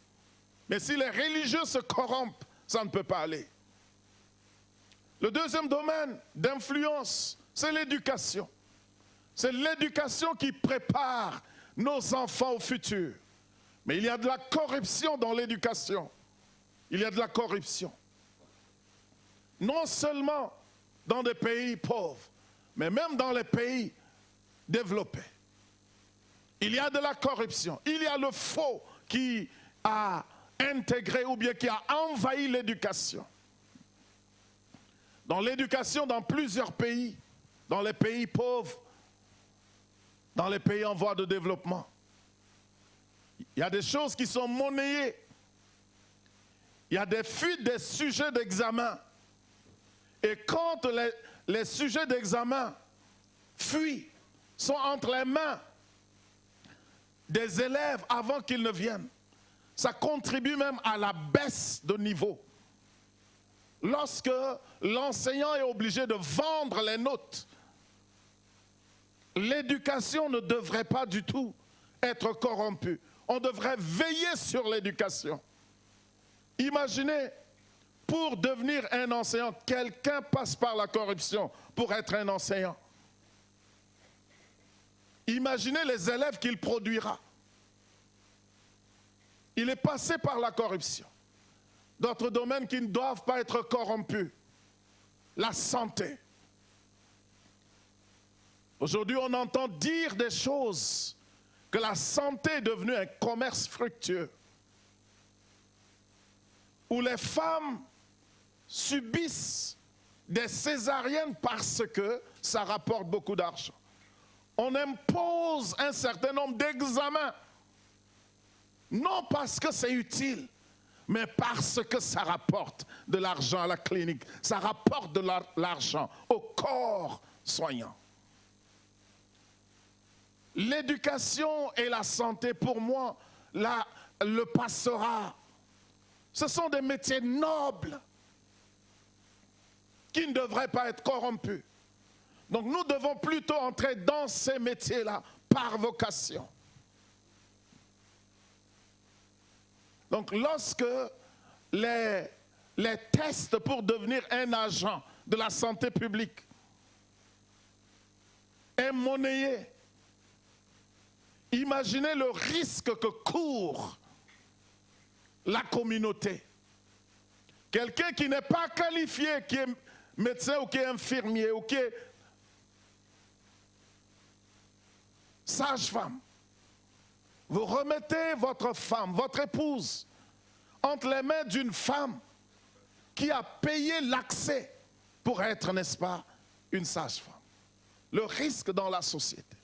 Mais si les religieux se corrompent, ça ne peut pas aller. Le deuxième domaine d'influence, c'est l'éducation. C'est l'éducation qui prépare nos enfants au futur. Mais il y a de la corruption dans l'éducation. Il y a de la corruption. Non seulement dans des pays pauvres, mais même dans les pays développés. Il y a de la corruption. Il y a le faux qui a intégré ou bien qui a envahi l'éducation. Dans l'éducation, dans plusieurs pays, dans les pays pauvres, dans les pays en voie de développement, il y a des choses qui sont monnayées. Il y a des fuites des sujets d'examen. Et quand les sujets d'examen fuient, sont entre les mains des élèves avant qu'ils ne viennent, ça contribue même à la baisse de niveau. Lorsque l'enseignant est obligé de vendre les notes, l'éducation ne devrait pas du tout être corrompue. On devrait veiller sur l'éducation. Imaginez, pour devenir un enseignant, quelqu'un passe par la corruption pour être un enseignant. Imaginez les élèves qu'il produira. Il est passé par la corruption. D'autres domaines qui ne doivent pas être corrompus. La santé. Aujourd'hui, on entend dire des choses, que la santé est devenue un commerce fructueux, où les femmes subissent des césariennes parce que ça rapporte beaucoup d'argent. On impose un certain nombre d'examens Non parce que c'est utile, mais parce que ça rapporte de l'argent à la clinique, ça rapporte de l'argent au corps soignant. L'éducation et la santé, pour moi, le pastorat, ce sont des métiers nobles qui ne devraient pas être corrompus. Donc nous devons plutôt entrer dans ces métiers-là par vocation. Donc lorsque les tests pour devenir un agent de la santé publique est monnayé, imaginez le risque que court la communauté. Quelqu'un qui n'est pas qualifié, qui est médecin ou qui est infirmier ou qui est sage-femme, vous remettez votre femme, votre épouse, entre les mains d'une femme qui a payé l'accès pour être, n'est-ce pas, une sage-femme. Le risque dans la société.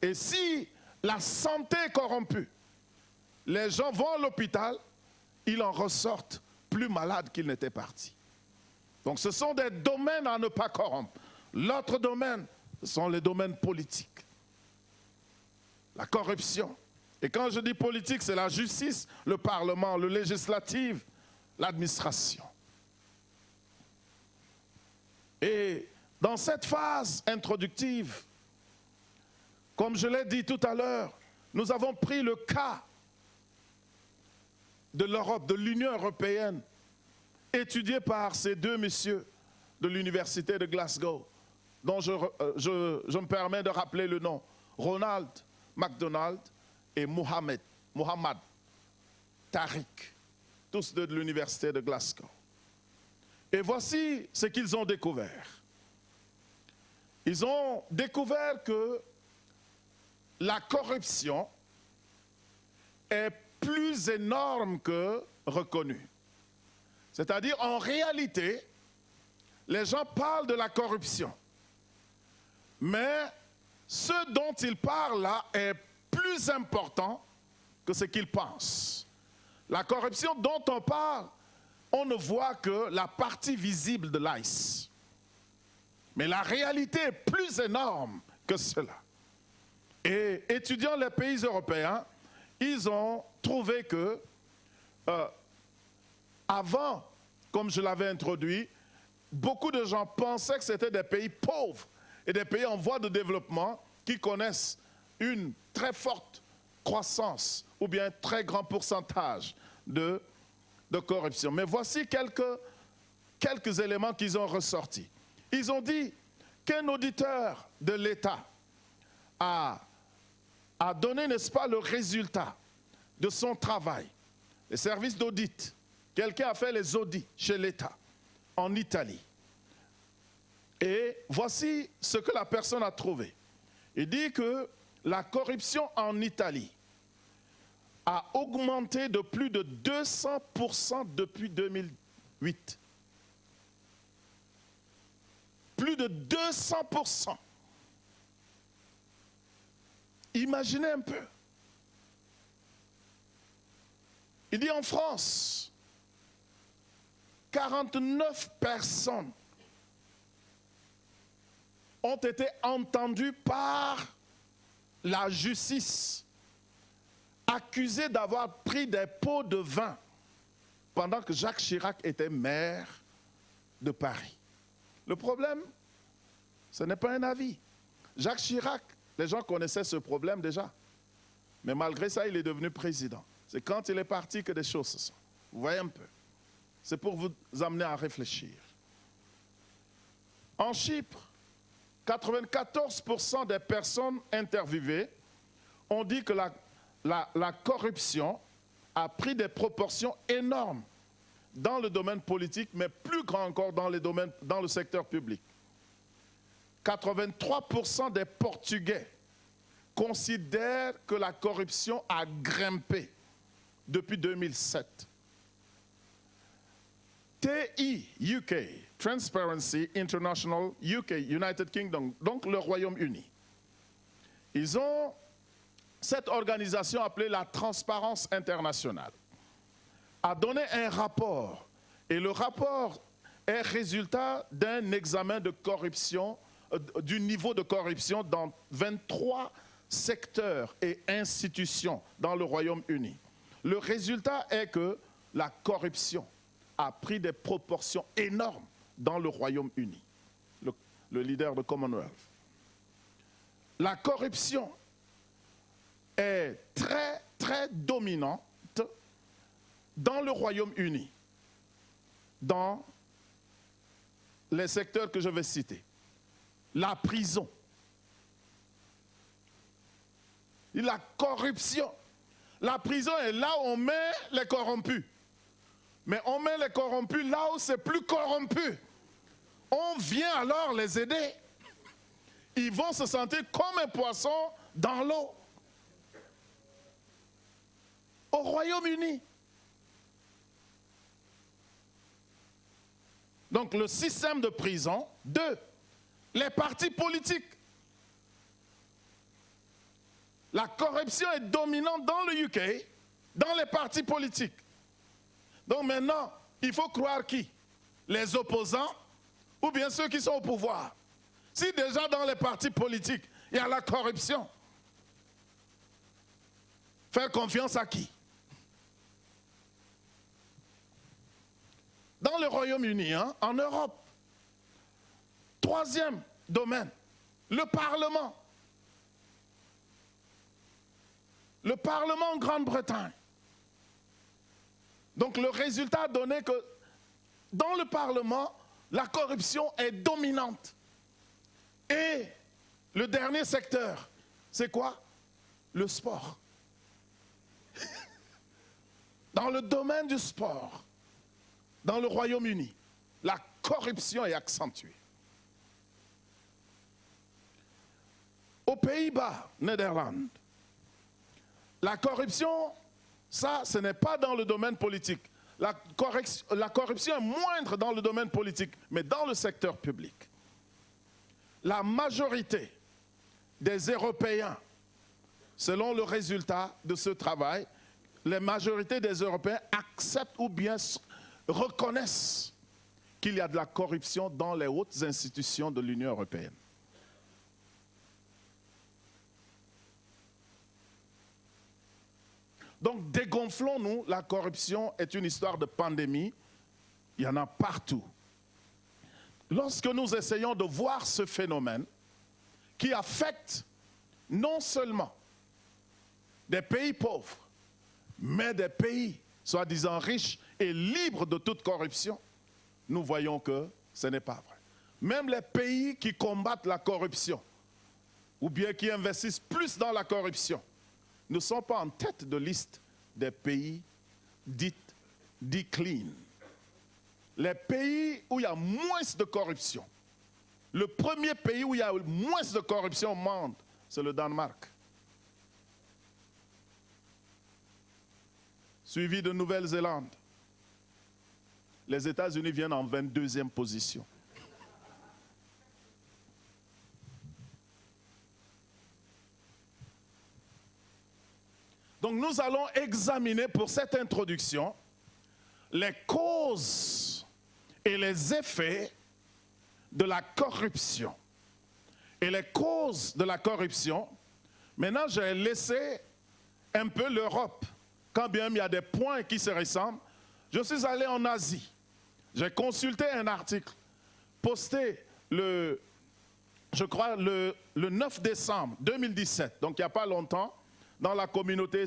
Et si la santé est corrompue, les gens vont à l'hôpital, ils en ressortent plus malades qu'ils n'étaient partis. Donc ce sont des domaines à ne pas corrompre. L'autre domaine, ce sont les domaines politiques. La corruption. Et quand je dis politique, c'est la justice, le parlement, le législatif, l'administration. Et dans cette phase introductive, comme je l'ai dit tout à l'heure, nous avons pris le cas de l'Europe, de l'Union européenne, étudié par ces deux messieurs de l'université de Glasgow, dont je me permets de rappeler le nom, Ronald McDonald et Mohamed Tariq, tous deux de l'université de Glasgow. Et voici ce qu'ils ont découvert. Ils ont découvert que la corruption est plus énorme que reconnue. C'est-à-dire, en réalité, les gens parlent de la corruption. Mais ce dont ils parlent là est plus important que ce qu'ils pensent. La corruption dont on parle, on ne voit que la partie visible de l'ice. Mais la réalité est plus énorme que cela. Et étudiant les pays européens, ils ont trouvé que avant, comme je l'avais introduit, beaucoup de gens pensaient que c'était des pays pauvres et des pays en voie de développement qui connaissent une très forte croissance ou bien un très grand pourcentage de corruption. Mais voici quelques éléments qu'ils ont ressortis. Ils ont dit qu'un auditeur de l'État a donné, n'est-ce pas, le résultat de son travail. Les services d'audit. Quelqu'un a fait les audits chez l'État en Italie. Et voici ce que la personne a trouvé. Il dit que la corruption en Italie a augmenté de plus de 200% depuis 2008. Plus de 200%. Imaginez un peu. Il dit en France, 49 personnes ont été entendues par la justice, accusées d'avoir pris des pots de vin pendant que Jacques Chirac était maire de Paris. Le problème, ce n'est pas un avis. Jacques Chirac, les gens connaissaient ce problème déjà. Mais malgré ça, il est devenu président. C'est quand il est parti que des choses se sont. Vous voyez un peu. C'est pour vous amener à réfléchir. En Chypre, 94% des personnes interviewées ont dit que la corruption a pris des proportions énormes dans le domaine politique, mais plus grand encore dans le secteur public. 83% des Portugais considèrent que la corruption a grimpé depuis 2007. TI, UK, Transparency International, UK, United Kingdom, donc le Royaume-Uni. Ils ont cette organisation appelée la Transparence Internationale a donné un rapport. Et le rapport est résultat d'un examen de corruption, du niveau de corruption dans 23 secteurs et institutions dans le Royaume-Uni. Le résultat est que la corruption a pris des proportions énormes dans le Royaume-Uni, le leader de Commonwealth. La corruption est très, très dominante dans le Royaume-Uni, dans les secteurs que je vais citer. La prison, la corruption. La prison est là où on met les corrompus. Mais on met les corrompus là où c'est plus corrompu. On vient alors les aider. Ils vont se sentir comme un poisson dans l'eau. Au Royaume-Uni. Donc le système de prison. 2. Les partis politiques. La corruption est dominante dans le UK, dans les partis politiques. Donc maintenant, il faut croire qui? Les opposants ou bien ceux qui sont au pouvoir? Si déjà dans les partis politiques, il y a la corruption, faire confiance à qui? Dans le Royaume-Uni, en Europe. 3e domaine, le Parlement. Le Parlement en Grande-Bretagne. Donc le résultat a donné que dans le Parlement, la corruption est dominante. Et le dernier secteur, c'est quoi? Le sport. Dans le domaine du sport, dans le Royaume-Uni, la corruption est accentuée. Aux Pays-Bas, Néderlande, la corruption, ça, ce n'est pas dans le domaine politique. La corruption est moindre dans le domaine politique, mais dans le secteur public. La majorité des Européens, selon le résultat de ce travail, la majorité des Européens acceptent ou bien reconnaissent qu'il y a de la corruption dans les hautes institutions de l'Union européenne. Donc dégonflons-nous, la corruption est une histoire de pandémie, il y en a partout. Lorsque nous essayons de voir ce phénomène qui affecte non seulement des pays pauvres, mais des pays soi-disant riches et libres de toute corruption, nous voyons que ce n'est pas vrai. Même les pays qui combattent la corruption, ou bien qui investissent plus dans la corruption, ne sont pas en tête de liste des pays dits clean. Les pays où il y a moins de corruption. Le premier pays où il y a moins de corruption au monde, c'est le Danemark. Suivi de Nouvelle-Zélande. Les États-Unis viennent en 22e position. Donc nous allons examiner pour cette introduction les causes et les effets de la corruption. Et les causes de la corruption, maintenant j'ai laissé un peu l'Europe, quand bien il y a des points qui se ressemblent. Je suis allé en Asie. J'ai consulté un article posté je crois le 9 décembre 2017, donc il n'y a pas longtemps, dans la communauté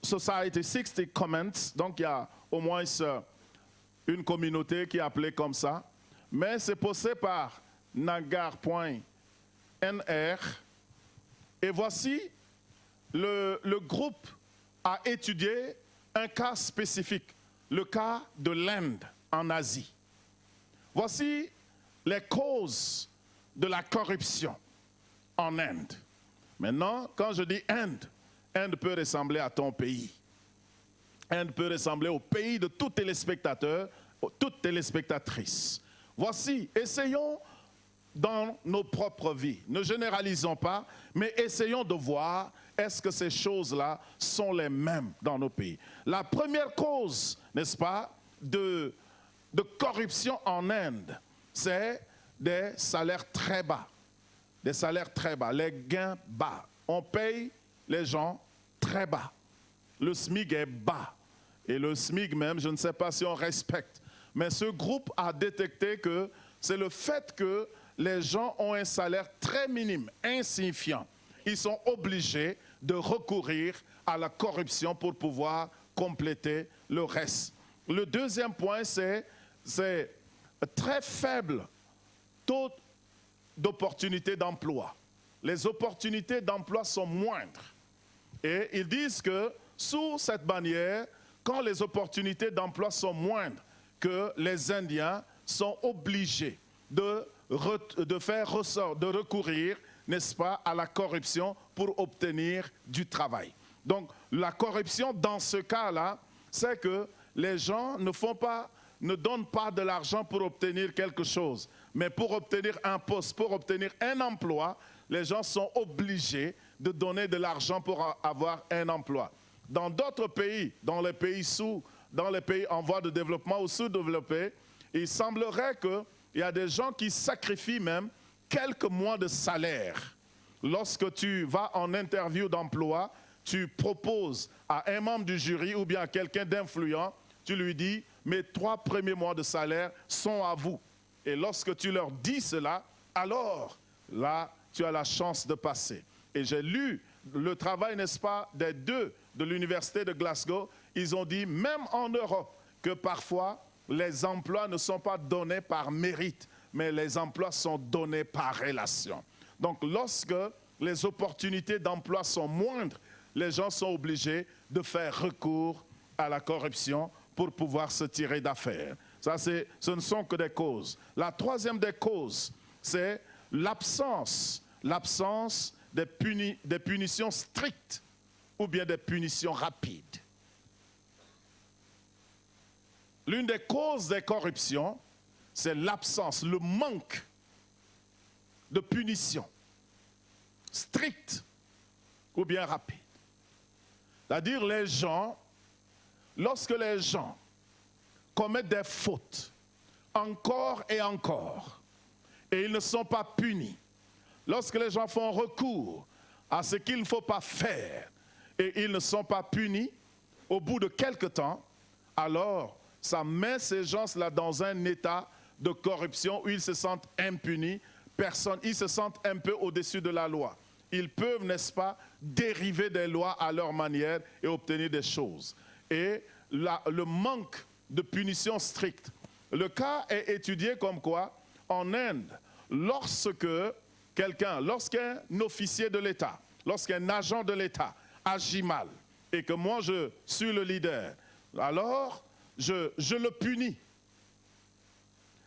Society 60 Comments, donc il y a au moins une communauté qui est appelée comme ça, mais c'est posté par nagar.nr. Et voici, le groupe a étudié un cas spécifique, le cas de l'Inde en Asie. Voici les causes de la corruption en Inde. Maintenant, quand je dis Inde, Inde peut ressembler à ton pays. Inde peut ressembler au pays de tout téléspectateur, toute téléspectatrice. Voici, essayons dans nos propres vies. Ne généralisons pas, mais essayons de voir est-ce que ces choses-là sont les mêmes dans nos pays. La première cause, n'est-ce pas, de corruption en Inde, c'est des salaires très bas. Des salaires très bas, les gains bas. On paye les gens très bas. Le SMIC est bas. Et le SMIC même, je ne sais pas si on respecte. Mais ce groupe a détecté que c'est le fait que les gens ont un salaire très minime, insignifiant. Ils sont obligés de recourir à la corruption pour pouvoir compléter le reste. Le deuxième point, c'est très faible taux d'opportunités d'emploi. Les opportunités d'emploi sont moindres. Et ils disent que sous cette bannière, quand les opportunités d'emploi sont moindres, que les Indiens sont obligés de recourir, n'est-ce pas, à la corruption pour obtenir du travail. Donc la corruption dans ce cas-là, c'est que les gens ne donnent pas de l'argent pour obtenir quelque chose, mais pour obtenir un poste, pour obtenir un emploi, les gens sont obligés de donner de l'argent pour avoir un emploi. Dans d'autres pays, dans les pays en voie de développement ou sous-développés, il semblerait qu'il y a des gens qui sacrifient même quelques mois de salaire. Lorsque tu vas en interview d'emploi, tu proposes à un membre du jury ou bien à quelqu'un d'influent, tu lui dis, mes 3 premiers mois de salaire sont à vous. Et lorsque tu leur dis cela, alors là, tu as la chance de passer. Et j'ai lu le travail, n'est-ce pas, des 2 de l'université de Glasgow. Ils ont dit, même en Europe, que parfois, les emplois ne sont pas donnés par mérite, mais les emplois sont donnés par relation. Donc, lorsque les opportunités d'emploi sont moindres, les gens sont obligés de faire recours à la corruption pour pouvoir se tirer d'affaire. Ça, ce ne sont que des causes. La troisième des causes, c'est l'absence des punitions strictes ou bien des punitions rapides. L'une des causes des corruptions, c'est l'absence, le manque de punitions strictes ou bien rapides. C'est-à-dire les gens, lorsque les gens commettent des fautes encore et encore, et ils ne sont pas punis, lorsque les gens font recours à ce qu'il ne faut pas faire, et ils ne sont pas punis, au bout de quelque temps, alors ça met ces gens-là dans un état de corruption où ils se sentent impunis, ils se sentent un peu au-dessus de la loi. Ils peuvent, n'est-ce pas, dériver des lois à leur manière et obtenir des choses. Et le manque de punition stricte. Le cas est étudié comme quoi, en Inde, lorsqu'un officier de l'État, lorsqu'un agent de l'État agit mal, et que moi je suis le leader, alors je le punis.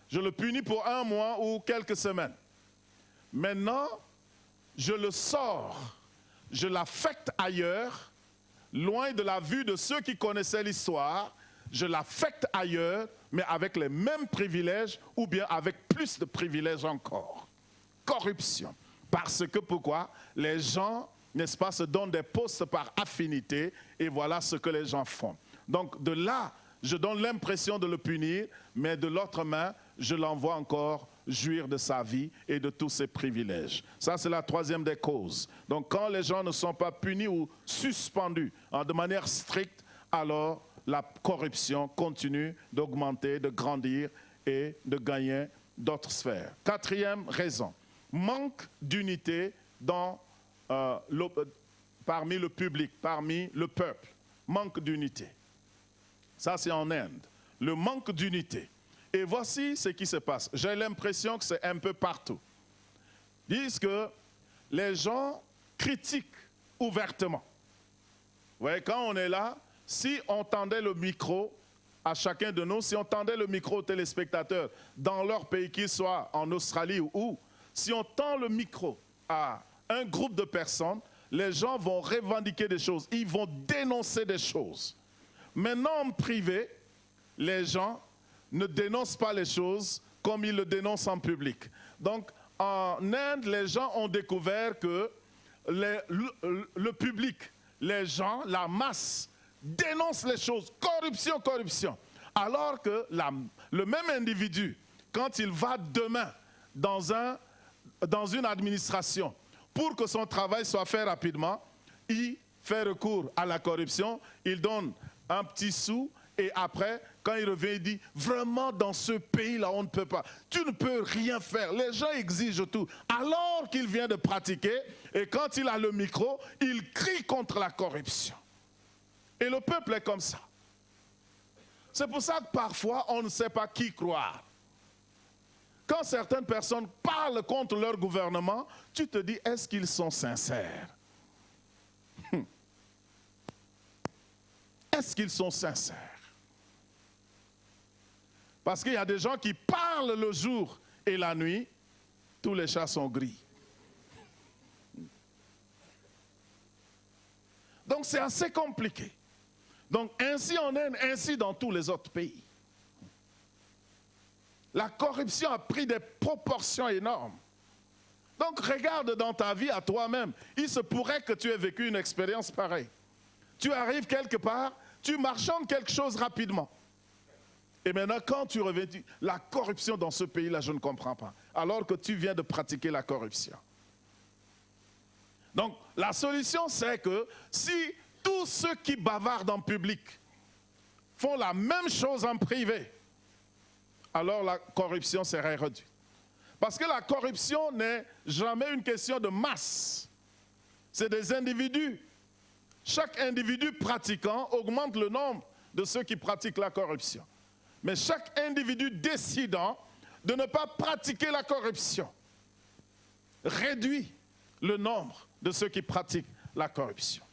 Je le punis pour 1 mois ou quelques semaines. Maintenant, je le sors, je l'affecte ailleurs, loin de la vue de ceux qui connaissaient l'histoire, je l'affecte ailleurs, mais avec les mêmes privilèges ou bien avec plus de privilèges encore. Corruption. Parce que pourquoi? Les gens, n'est-ce pas, se donnent des postes par affinité et voilà ce que les gens font. Donc de là, je donne l'impression de le punir, mais de l'autre main, je l'envoie encore jouir de sa vie et de tous ses privilèges. Ça, c'est la troisième des causes. Donc quand les gens ne sont pas punis ou suspendus de manière stricte, alors la corruption continue d'augmenter, de grandir et de gagner d'autres sphères. Quatrième raison, manque d'unité parmi le public, parmi le peuple. Manque d'unité. Ça, c'est en Inde. Le manque d'unité. Et voici ce qui se passe. J'ai l'impression que c'est un peu partout. Ils disent que les gens critiquent ouvertement. Vous voyez, quand on est là, si on tendait le micro à chacun de nous, si on tendait le micro aux téléspectateurs dans leur pays, qu'ils soient en Australie ou où, si on tend le micro à un groupe de personnes, les gens vont revendiquer des choses, ils vont dénoncer des choses. Maintenant, en privé, les gens ne dénoncent pas les choses comme ils le dénoncent en public. Donc, en Inde, les gens ont découvert que le public, les gens, la masse, dénoncent les choses. Corruption, corruption. Alors que le même individu, quand il va demain dans une administration, pour que son travail soit fait rapidement, il fait recours à la corruption, il donne un petit sou et après, quand il revient, il dit « Vraiment, dans ce pays-là, on ne peut pas. Tu ne peux rien faire. Les gens exigent tout. » Alors qu'il vient de pratiquer, et quand il a le micro, il crie contre la corruption. Et le peuple est comme ça. C'est pour ça que parfois, on ne sait pas qui croire. Quand certaines personnes parlent contre leur gouvernement, tu te dis, est-ce qu'ils sont sincères? Est-ce qu'ils sont sincères? Parce qu'il y a des gens qui parlent le jour et la nuit, tous les chats sont gris. Donc c'est assez compliqué. Donc ainsi en Inde, ainsi dans tous les autres pays. La corruption a pris des proportions énormes. Donc regarde dans ta vie à toi-même. Il se pourrait que tu aies vécu une expérience pareille. Tu arrives quelque part, tu marchandes quelque chose rapidement. Et maintenant, quand tu reviens, tu dis, la corruption dans ce pays-là, je ne comprends pas. Alors que tu viens de pratiquer la corruption. Donc, la solution, c'est que si tous ceux qui bavardent en public font la même chose en privé, alors la corruption serait réduite. Parce que la corruption n'est jamais une question de masse. C'est des individus. Chaque individu pratiquant augmente le nombre de ceux qui pratiquent la corruption. Mais chaque individu décidant de ne pas pratiquer la corruption réduit le nombre de ceux qui pratiquent la corruption.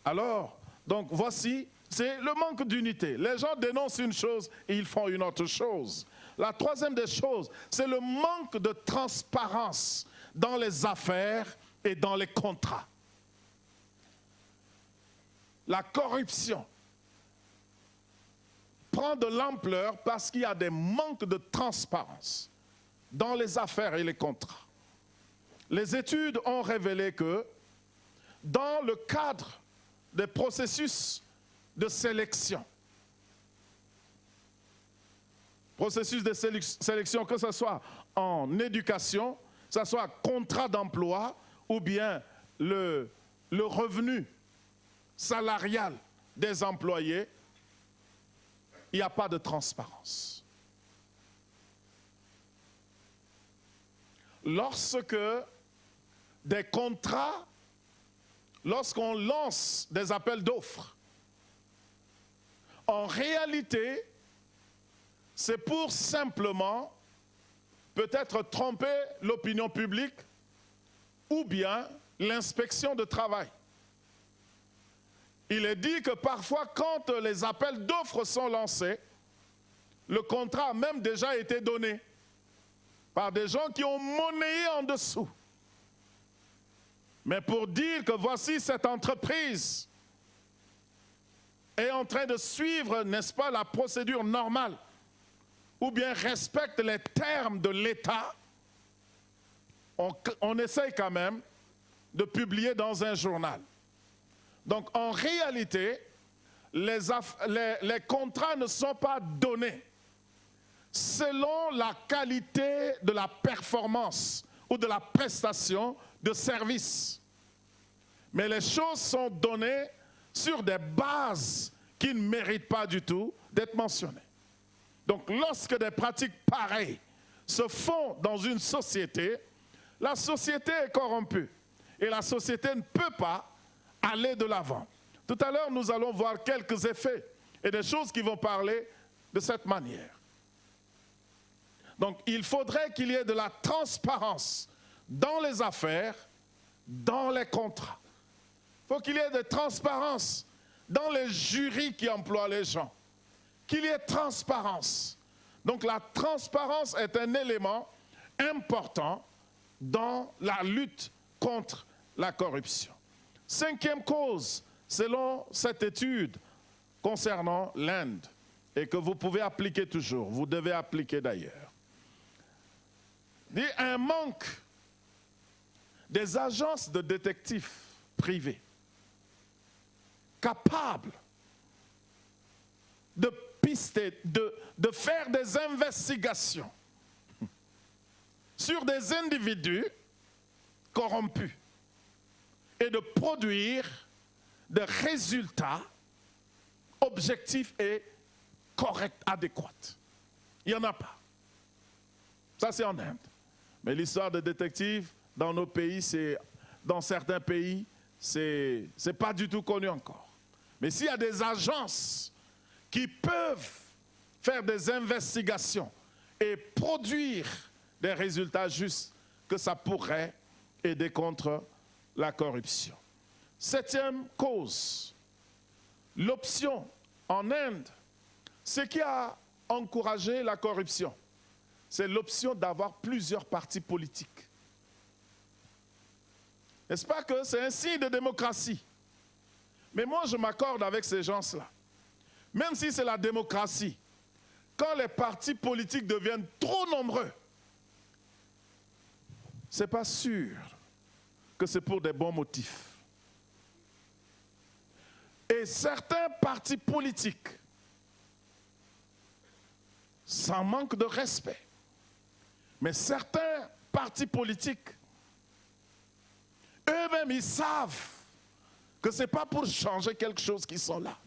Alors, donc voici, c'est le manque d'unité. Les gens dénoncent une chose et ils font une autre chose. La troisième des choses, c'est le manque de transparence dans les affaires et dans les contrats. La corruption prend de l'ampleur parce qu'il y a des manques de transparence dans les affaires et les contrats. Les études ont révélé que dans le cadre des processus de sélection, que ce soit en éducation, que ce soit contrat d'emploi ou bien le revenu salarial des employés, il n'y a pas de transparence. Lorsque des contrats, lorsqu'on lance des appels d'offres, en réalité, c'est pour simplement peut-être tromper l'opinion publique ou bien l'inspection de travail. Il est dit que parfois, quand les appels d'offres sont lancés, le contrat a même déjà été donné par des gens qui ont monnayé en dessous. Mais pour dire que voici cette entreprise est en train de suivre, n'est-ce pas, la procédure normale, ou bien respecte les termes de l'État, on essaye quand même de publier dans un journal. Donc en réalité, les contrats ne sont pas donnés selon la qualité de la performance ou de la prestation de service. Mais les choses sont données sur des bases qui ne méritent pas du tout d'être mentionnées. Donc lorsque des pratiques pareilles se font dans une société, la société est corrompue et la société ne peut pas aller de l'avant. Tout à l'heure, nous allons voir quelques effets et des choses qui vont parler de cette manière. Donc, il faudrait qu'il y ait de la transparence dans les affaires, dans les contrats. Il faut qu'il y ait de transparence dans les jurys qui emploient les gens. Qu'il y ait transparence. Donc, la transparence est un élément important dans la lutte contre la corruption. Cinquième cause, selon cette étude concernant l'Inde, et que vous pouvez appliquer toujours, vous devez appliquer d'ailleurs. dit un manque des agences de détectives privées capables de pister, de faire des investigations sur des individus corrompus et de produire des résultats objectifs et corrects, adéquats. Il n'y en a pas. Ça, c'est en Inde. Mais l'histoire des détectives, dans nos pays, dans certains pays, c'est pas du tout connu encore. Mais s'il y a des agences qui peuvent faire des investigations et produire des résultats justes, que ça pourrait aider contre la corruption. 7e cause, l'option en Inde, ce qui a encouragé la corruption, c'est l'option d'avoir plusieurs partis politiques. N'est-ce pas que c'est un signe de démocratie? Mais moi, je m'accorde avec ces gens-là. Même si c'est la démocratie, quand les partis politiques deviennent trop nombreux, ce n'est pas sûr que c'est pour des bons motifs. Et certains partis politiques, sans manque de respect, mais certains partis politiques, eux-mêmes, ils savent que ce n'est pas pour changer quelque chose qu'ils sont là.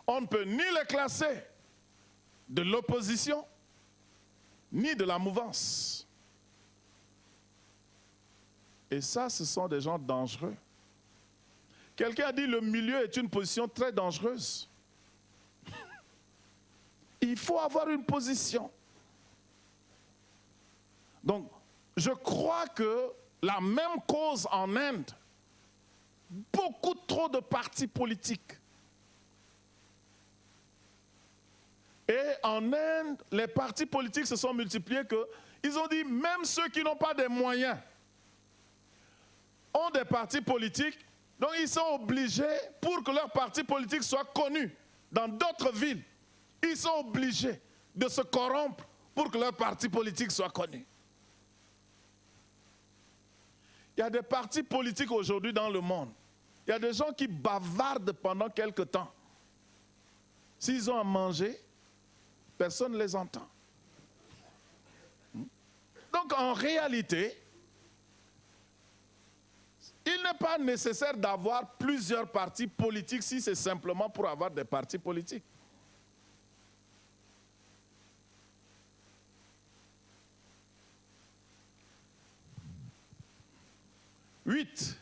On ne peut ni les classer de l'opposition, ni de la mouvance. Et ça, ce sont des gens dangereux. Quelqu'un a dit que le milieu est une position très dangereuse. Il faut avoir une position. Donc, je crois que la même cause en Inde, beaucoup trop de partis politiques. Et en Inde, les partis politiques se sont multipliés qu'ils ont dit même ceux qui n'ont pas de moyens ont des partis politiques, donc ils sont obligés, pour que leur parti politique soit connu dans d'autres villes, ils sont obligés de se corrompre pour que leur parti politique soit connu. Il y a des partis politiques aujourd'hui dans le monde. Il y a des gens qui bavardent pendant quelque temps. S'ils ont à manger, personne ne les entend. Donc en réalité, il n'est pas nécessaire d'avoir plusieurs partis politiques si c'est simplement pour avoir des partis politiques. Huit,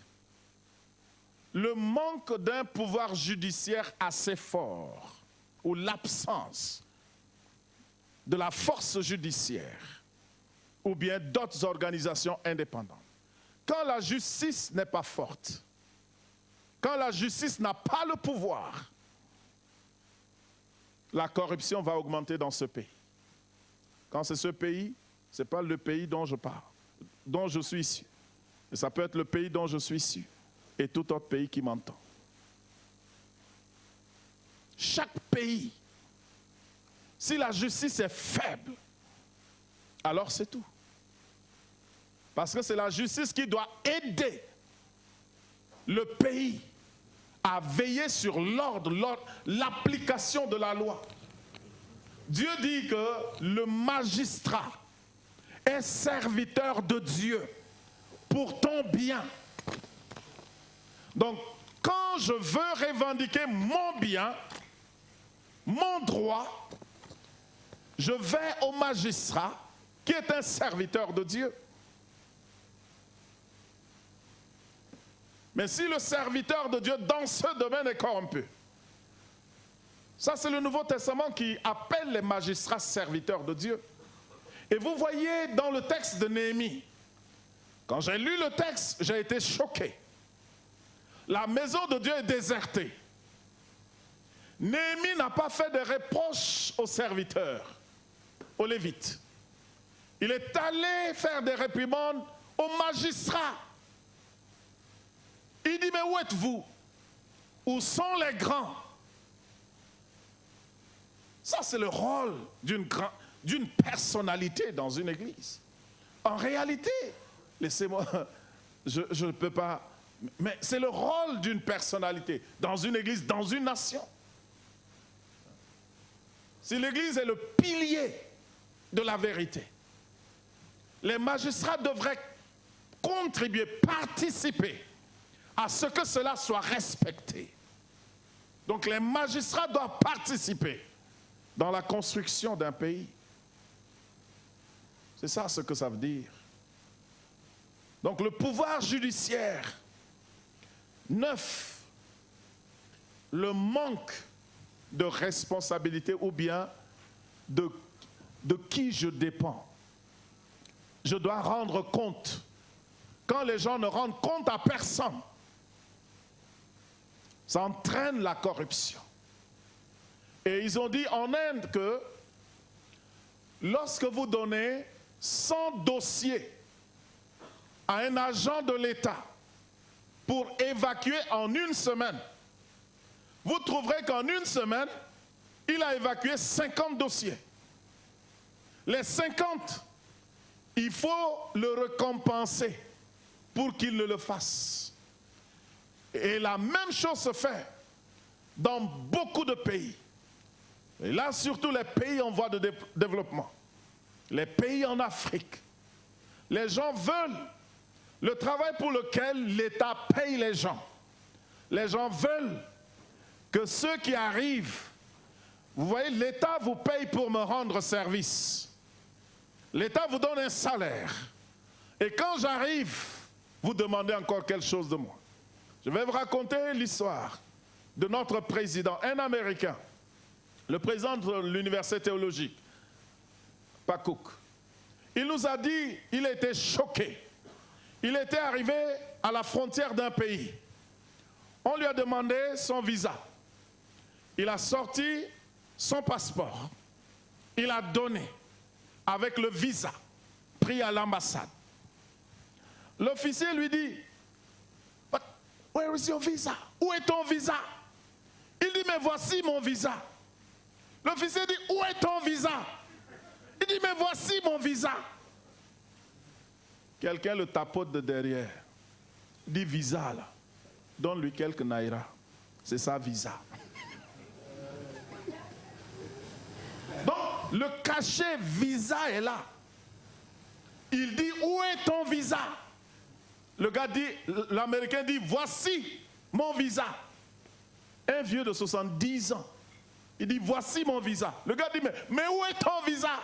le manque d'un pouvoir judiciaire assez fort ou l'absence de la force judiciaire ou bien d'autres organisations indépendantes. Quand la justice n'est pas forte, quand la justice n'a pas le pouvoir, la corruption va augmenter dans ce pays. Quand c'est ce pays, ce n'est pas le pays dont je parle, dont je suis issu. Et ça peut être le pays dont je suis issu et tout autre pays qui m'entend. Chaque pays, si la justice est faible, alors c'est tout. Parce que c'est la justice qui doit aider le pays à veiller sur l'ordre, l'application de la loi. Dieu dit que le magistrat est serviteur de Dieu pour ton bien. Donc, quand je veux revendiquer mon bien, mon droit, je vais au magistrat qui est un serviteur de Dieu. Mais si le serviteur de Dieu dans ce domaine est corrompu, ça c'est le Nouveau Testament qui appelle les magistrats serviteurs de Dieu. Et vous voyez dans le texte de Néhémie, quand j'ai lu le texte, j'ai été choqué. La maison de Dieu est désertée. Néhémie n'a pas fait de reproches aux serviteurs, aux Lévites. Il est allé faire des réprimandes aux magistrats. Il dit, mais où êtes-vous? Où sont les grands? Ça, c'est le rôle d'une personnalité dans une église. En réalité, laissez-moi, je ne peux pas, mais c'est le rôle d'une personnalité dans une église, dans une nation. Si l'église est le pilier de la vérité, les magistrats devraient contribuer, participer à ce que cela soit respecté. Donc les magistrats doivent participer dans la construction d'un pays. C'est ça ce que ça veut dire. Donc le pouvoir judiciaire, 9, le manque de responsabilité ou bien de qui je dépends. Je dois rendre compte. Quand les gens ne rendent compte à personne, ça entraîne la corruption. Et ils ont dit en Inde que lorsque vous donnez 100 dossiers à un agent de l'État pour évacuer en une semaine, vous trouverez qu'en une semaine, il a évacué 50 dossiers. Les 50, il faut le récompenser pour qu'il ne le fasse. Et la même chose se fait dans beaucoup de pays. Et là, surtout les pays en voie de développement, les pays en Afrique. Les gens veulent le travail pour lequel l'État paye les gens. Les gens veulent que ceux qui arrivent, vous voyez, l'État vous paye pour me rendre service. L'État vous donne un salaire. Et quand j'arrive, vous demandez encore quelque chose de moi. Je vais vous raconter l'histoire de notre président, un Américain, le président de l'université théologique, Pacouk. Il nous a dit, il était choqué. Il était arrivé à la frontière d'un pays. On lui a demandé son visa. Il a sorti son passeport. Il a donné avec le visa pris à l'ambassade. L'officier lui dit, "But where is your visa? Où est ton visa?" Il dit, "Mais voici mon visa." L'officier dit, "Où est ton visa?" Il dit, "Mais voici mon visa." Quelqu'un le tapote de derrière. Il dit, "Visa là, donne-lui quelques naira. C'est ça visa." Donc, le cachet visa est là. Il dit, "Où est ton visa?" Le gars dit, l'Américain dit, "Voici mon visa." Un vieux de 70 ans. Il dit, "Voici mon visa." Le gars dit, mais où est ton visa?"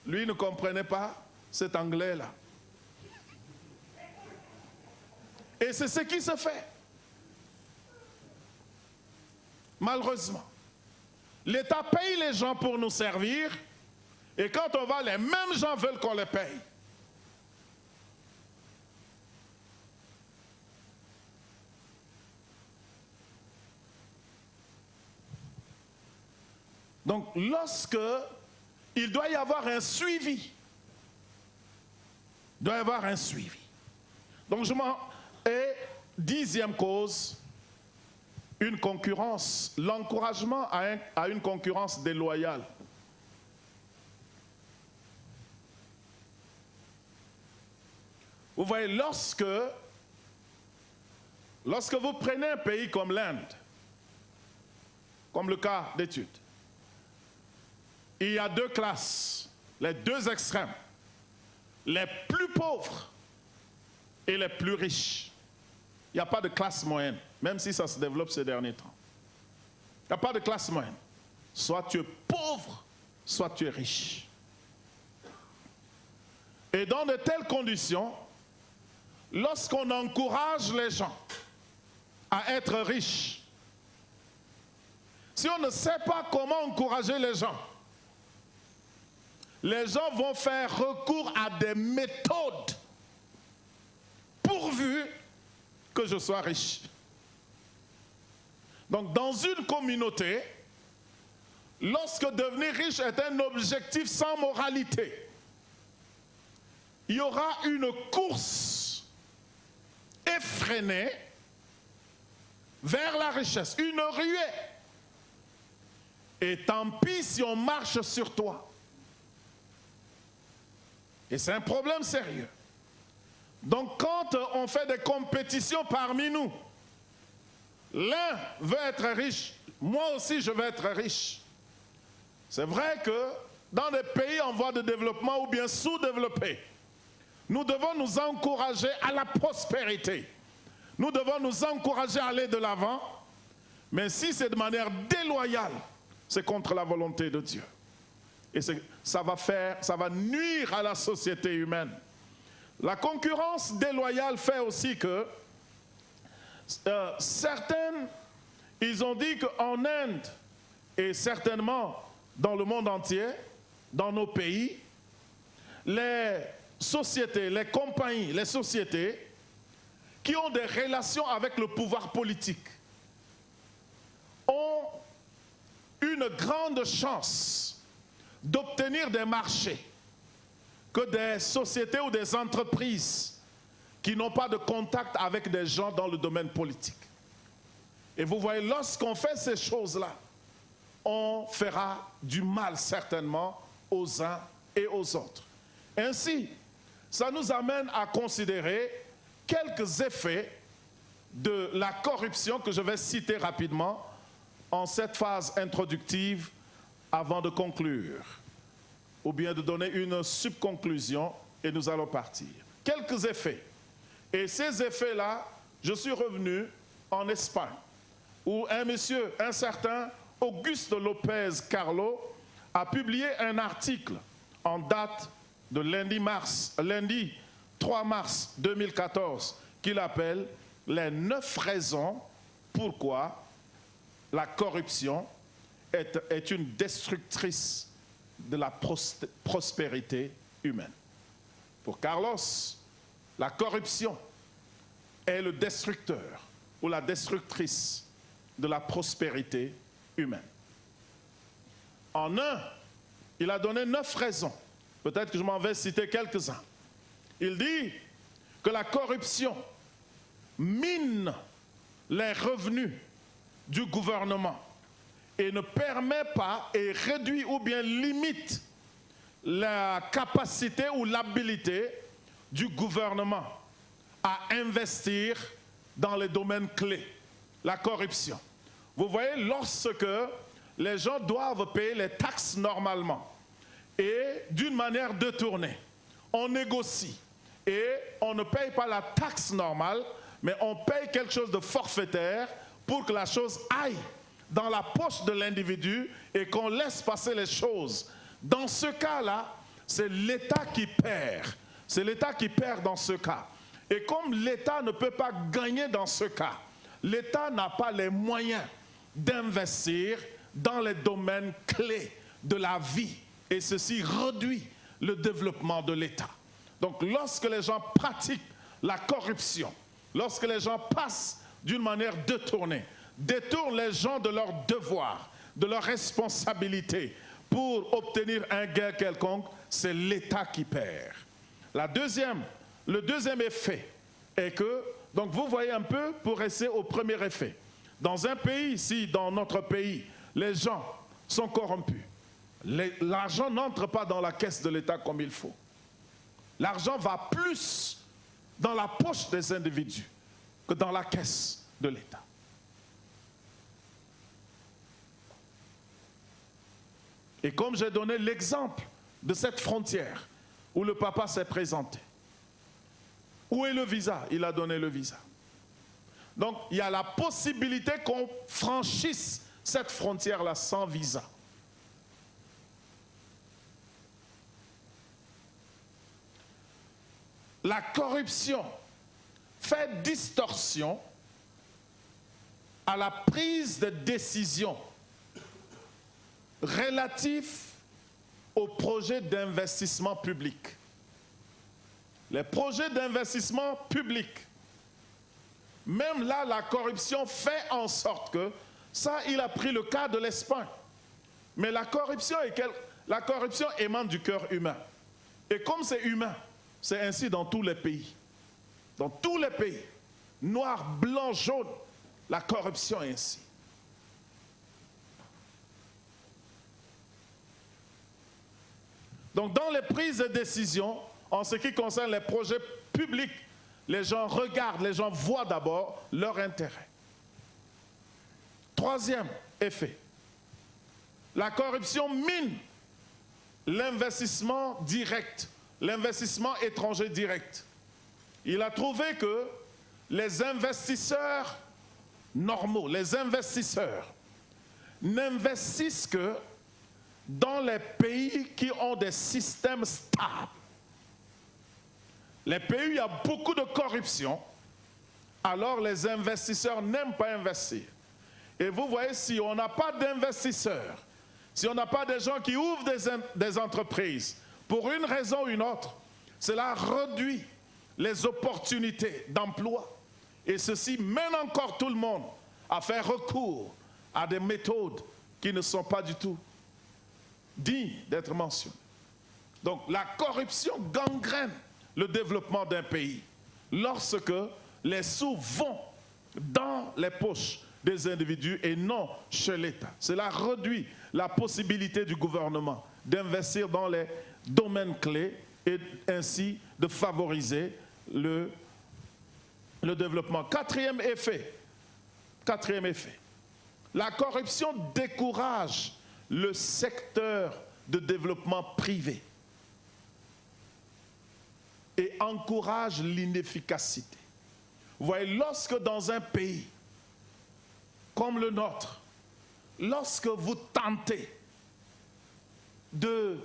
Lui ne comprenait pas cet anglais-là. Et c'est ce qui se fait. Malheureusement. L'État paye les gens pour nous servir, et quand on va, les mêmes gens veulent qu'on les paye. Donc, lorsque il doit y avoir un suivi, il doit y avoir un suivi. Donc, et 10e cause, une concurrence, l'encouragement à une concurrence déloyale. Vous voyez, lorsque vous prenez un pays comme l'Inde, comme le cas d'étude, il y a deux classes, les deux extrêmes, les plus pauvres et les plus riches. Il n'y a pas de classe moyenne, même si ça se développe ces derniers temps. Il n'y a pas de classe moyenne. Soit tu es pauvre, soit tu es riche. Et dans de telles conditions, lorsqu'on encourage les gens à être riches, si on ne sait pas comment encourager les gens vont faire recours à des méthodes pourvu que je sois riche. Donc dans une communauté, lorsque devenir riche est un objectif sans moralité, il y aura une course effrénée vers la richesse, une ruée. Et tant pis si on marche sur toi. Et c'est un problème sérieux. Donc quand on fait des compétitions parmi nous, l'un veut être riche, moi aussi je veux être riche. C'est vrai que dans des pays en voie de développement ou bien sous-développés, nous devons nous encourager à la prospérité. Nous devons nous encourager à aller de l'avant. Mais si c'est de manière déloyale, c'est contre la volonté de Dieu. Et ça va nuire à la société humaine. La concurrence déloyale fait aussi que certaines, ils ont dit qu'en Inde, et certainement dans le monde entier, dans nos pays, les sociétés, les compagnies, les sociétés qui ont des relations avec le pouvoir politique ont une grande chance d'obtenir des marchés que des sociétés ou des entreprises qui n'ont pas de contact avec des gens dans le domaine politique. Et vous voyez, lorsqu'on fait ces choses-là, on fera du mal certainement aux uns et aux autres. Ainsi, ça nous amène à considérer quelques effets de la corruption que je vais citer rapidement en cette phase introductive avant de conclure, ou bien de donner une subconclusion et nous allons partir. Quelques effets. Et ces effets-là, je suis revenu en Espagne, où un monsieur, un certain Augusto López Carlo, a publié un article en date de lundi 3 mars 2014, qu'il appelle « Les 9 raisons pourquoi la corruption est une destructrice de la prospérité humaine ». Pour Carlos, la corruption est le destructeur ou la destructrice de la prospérité humaine. En un, il a donné 9 raisons. Peut-être que je m'en vais citer quelques-uns. Il dit que la corruption mine les revenus du gouvernement et ne permet pas et réduit ou bien limite la capacité ou l'habilité du gouvernement à investir dans les domaines clés. La corruption. Vous voyez, lorsque les gens doivent payer les taxes normalement et d'une manière détournée, on négocie et on ne paye pas la taxe normale, mais on paye quelque chose de forfaitaire pour que la chose aille dans la poche de l'individu et qu'on laisse passer les choses. Dans ce cas-là, c'est l'État qui perd. C'est l'État qui perd dans ce cas. Et comme l'État ne peut pas gagner dans ce cas, l'État n'a pas les moyens d'investir dans les domaines clés de la vie. Et ceci réduit le développement de l'État. Donc lorsque les gens pratiquent la corruption, lorsque les gens passent d'une manière détournée, détournent les gens de leurs devoirs, de leurs responsabilités pour obtenir un gain quelconque, c'est l'État qui perd. Le deuxième effet est que, donc vous voyez un peu, pour rester au premier effet, dans un pays, si dans notre pays, les gens sont corrompus, l'argent n'entre pas dans la caisse de l'État comme il faut. L'argent va plus dans la poche des individus que dans la caisse de l'État. Et comme j'ai donné l'exemple de cette frontière où le papa s'est présenté, où est le visa? Il a donné le visa. Donc il y a la possibilité qu'on franchisse cette frontière-là sans visa. La corruption fait distorsion à la prise de décision relative aux projets d'investissement public. Les projets d'investissement public, même là, la corruption fait en sorte que, ça, il a pris le cas de l'Espagne. Mais la corruption émane du cœur humain. Et comme c'est humain, c'est ainsi dans tous les pays. Dans tous les pays, noir, blanc, jaune, la corruption ainsi. Donc dans les prises de décision, en ce qui concerne les projets publics, les gens regardent, les gens voient d'abord leur intérêt. Troisième effet, la corruption mine l'investissement direct, l'investissement étranger direct. Il a trouvé que les investisseurs normaux, les investisseurs, n'investissent que dans les pays qui ont des systèmes stables. Les pays où il y a beaucoup de corruption, alors les investisseurs n'aiment pas investir. Et vous voyez, si on n'a pas d'investisseurs, si on n'a pas de gens qui ouvrent des entreprises, pour une raison ou une autre, cela réduit les opportunités d'emploi. Et ceci mène encore tout le monde à faire recours à des méthodes qui ne sont pas du tout dignes d'être mentionnées. Donc la corruption gangrène le développement d'un pays lorsque les sous vont dans les poches des individus et non chez l'État. Cela réduit la possibilité du gouvernement d'investir dans les domaines clés et ainsi de favoriser le développement. Quatrième effet, la corruption décourage le secteur de développement privé et encourage l'inefficacité. Vous voyez, lorsque dans un pays comme le nôtre, lorsque vous tentez de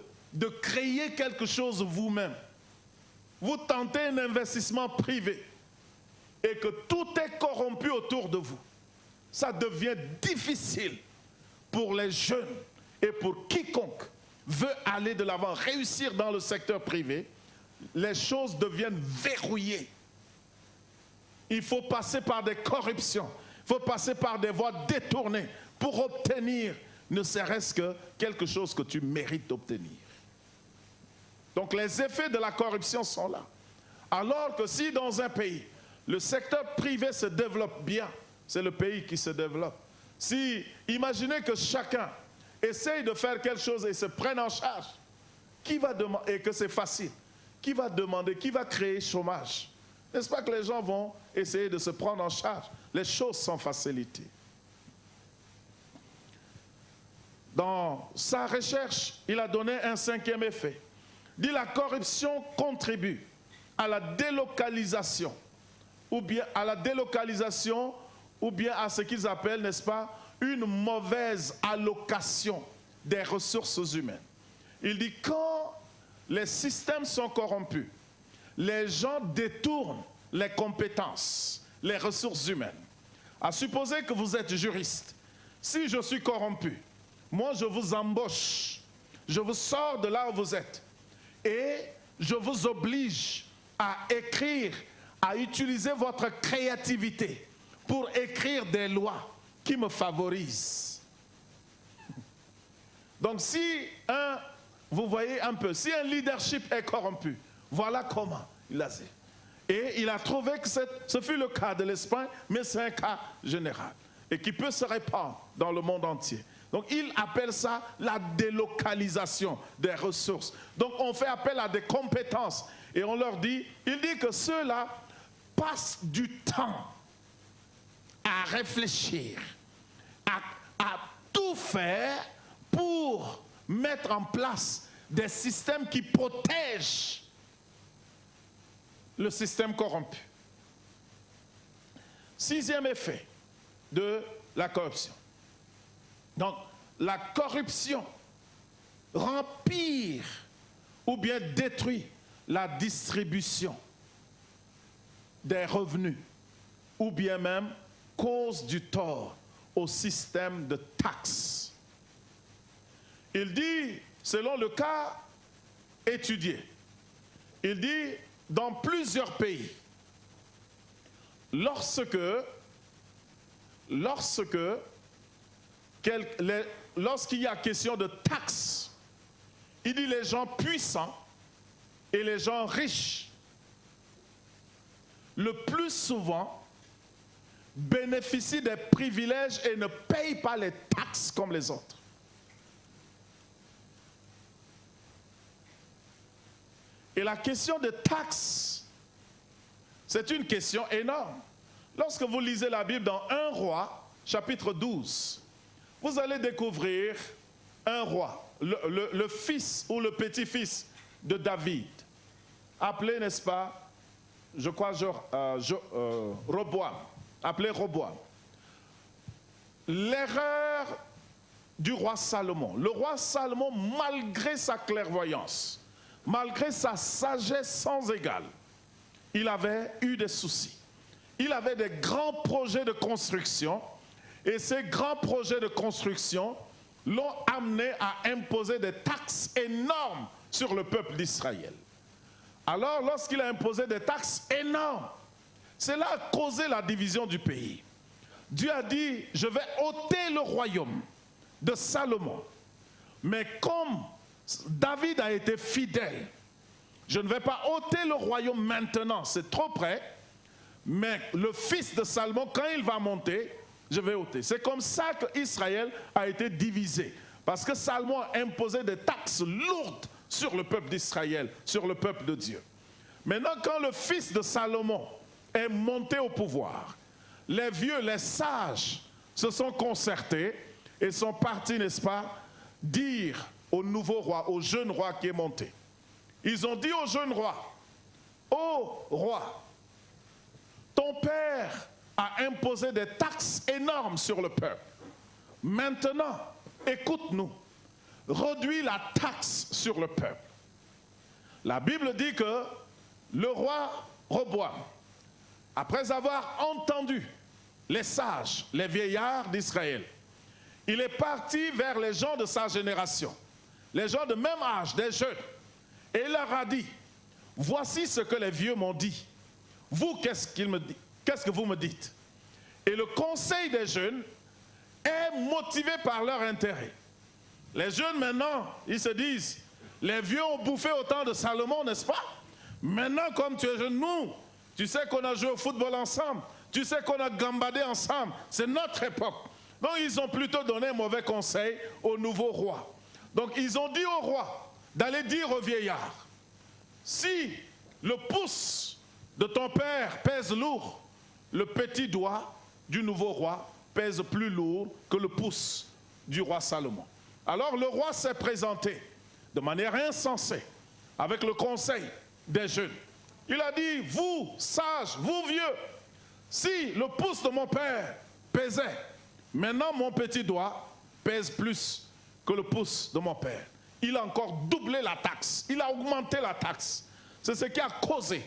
créer quelque chose vous-même, vous tentez un investissement privé et que tout est corrompu autour de vous, ça devient difficile pour les jeunes et pour quiconque veut aller de l'avant, réussir dans le secteur privé. Les choses deviennent verrouillées. Il faut passer par des corruptions, il faut passer par des voies détournées pour obtenir ne serait-ce que quelque chose que tu mérites d'obtenir. Donc les effets de la corruption sont là. Alors que si dans un pays, le secteur privé se développe bien, c'est le pays qui se développe. Si, imaginez que chacun essaye de faire quelque chose et se prenne en charge, qui va demander, et que c'est facile, qui va demander, qui va créer chômage? N'est-ce pas que les gens vont essayer de se prendre en charge? Les choses sont facilitées. Dans sa recherche, il a donné un cinquième effet. Il dit la corruption contribue à la délocalisation, ou bien à ce qu'ils appellent, n'est-ce pas, une mauvaise allocation des ressources humaines. Il dit quand les systèmes sont corrompus, les gens détournent les compétences, les ressources humaines. À supposer que vous êtes juriste, si je suis corrompu, moi je vous embauche, je vous sors de là où vous êtes et je vous oblige à écrire, à utiliser votre créativité pour écrire des lois qui me favorisent. Donc si vous voyez un peu, si un leadership est corrompu, voilà comment il a fait. Et il a trouvé que ce fut le cas de l'Espagne, mais c'est un cas général et qui peut se répandre dans le monde entier. Donc il appelle ça la délocalisation des ressources. Donc on fait appel à des compétences et on leur dit, il dit que ceux-là passent du temps à réfléchir, à tout faire pour mettre en place des systèmes qui protègent le système corrompu. Sixième effet de la corruption. Donc, la corruption rend pire ou bien détruit la distribution des revenus ou bien même cause du tort au système de taxes. Il dit, selon le cas étudié, il dit, dans plusieurs pays, lorsqu'il y a question de taxes, il dit les gens puissants et les gens riches, le plus souvent, bénéficient des privilèges et ne payent pas les taxes comme les autres. Et la question des taxes, c'est une question énorme. Lorsque vous lisez la Bible dans 1 Roi, chapitre 12, vous allez découvrir un roi, le fils ou le petit-fils de David, appelé, n'est-ce pas, je crois, Roboam, appelé Roboam. L'erreur du roi Salomon. Le roi Salomon, malgré sa clairvoyance, malgré sa sagesse sans égale, il avait eu des soucis. Il avait des grands projets de construction et ces grands projets de construction l'ont amené à imposer des taxes énormes sur le peuple d'Israël. Alors, lorsqu'il a imposé des taxes énormes, cela a causé la division du pays. Dieu a dit, je vais ôter le royaume de Salomon. Mais comme David a été fidèle, je ne vais pas ôter le royaume maintenant, c'est trop près, mais le fils de Salomon, quand il va monter, je vais ôter. C'est comme ça qu'Israël a été divisé. Parce que Salomon a imposé des taxes lourdes sur le peuple d'Israël, sur le peuple de Dieu. Maintenant, quand le fils de Salomon est monté au pouvoir, les vieux, les sages se sont concertés et sont partis, n'est-ce pas, dire au nouveau roi, au jeune roi qui est monté. Ils ont dit au jeune roi, ô roi, ton père a imposé des taxes énormes sur le peuple. Maintenant, écoute-nous, réduis la taxe sur le peuple. La Bible dit que le roi Roboam, après avoir entendu les sages, les vieillards d'Israël, il est parti vers les gens de sa génération, les gens de même âge, des jeunes, et il leur a dit, voici ce que les vieux m'ont dit. Vous, qu'est-ce que vous me dites? Et le conseil des jeunes est motivé par leur intérêt. Les jeunes maintenant, ils se disent, les vieux ont bouffé au temps de Salomon, n'est-ce pas? Maintenant, comme tu es jeune, nous, tu sais qu'on a joué au football ensemble, tu sais qu'on a gambadé ensemble, c'est notre époque. Donc ils ont plutôt donné un mauvais conseil au nouveau roi. Donc ils ont dit au roi d'aller dire au vieillard, si le pouce de ton père pèse lourd, le petit doigt du nouveau roi pèse plus lourd que le pouce du roi Salomon. Alors le roi s'est présenté de manière insensée avec le conseil des jeunes. Il a dit, vous sages, vous vieux, si le pouce de mon père pesait, maintenant mon petit doigt pèse plus que le pouce de mon père. Il a encore doublé la taxe, il a augmenté la taxe. C'est ce qui a causé,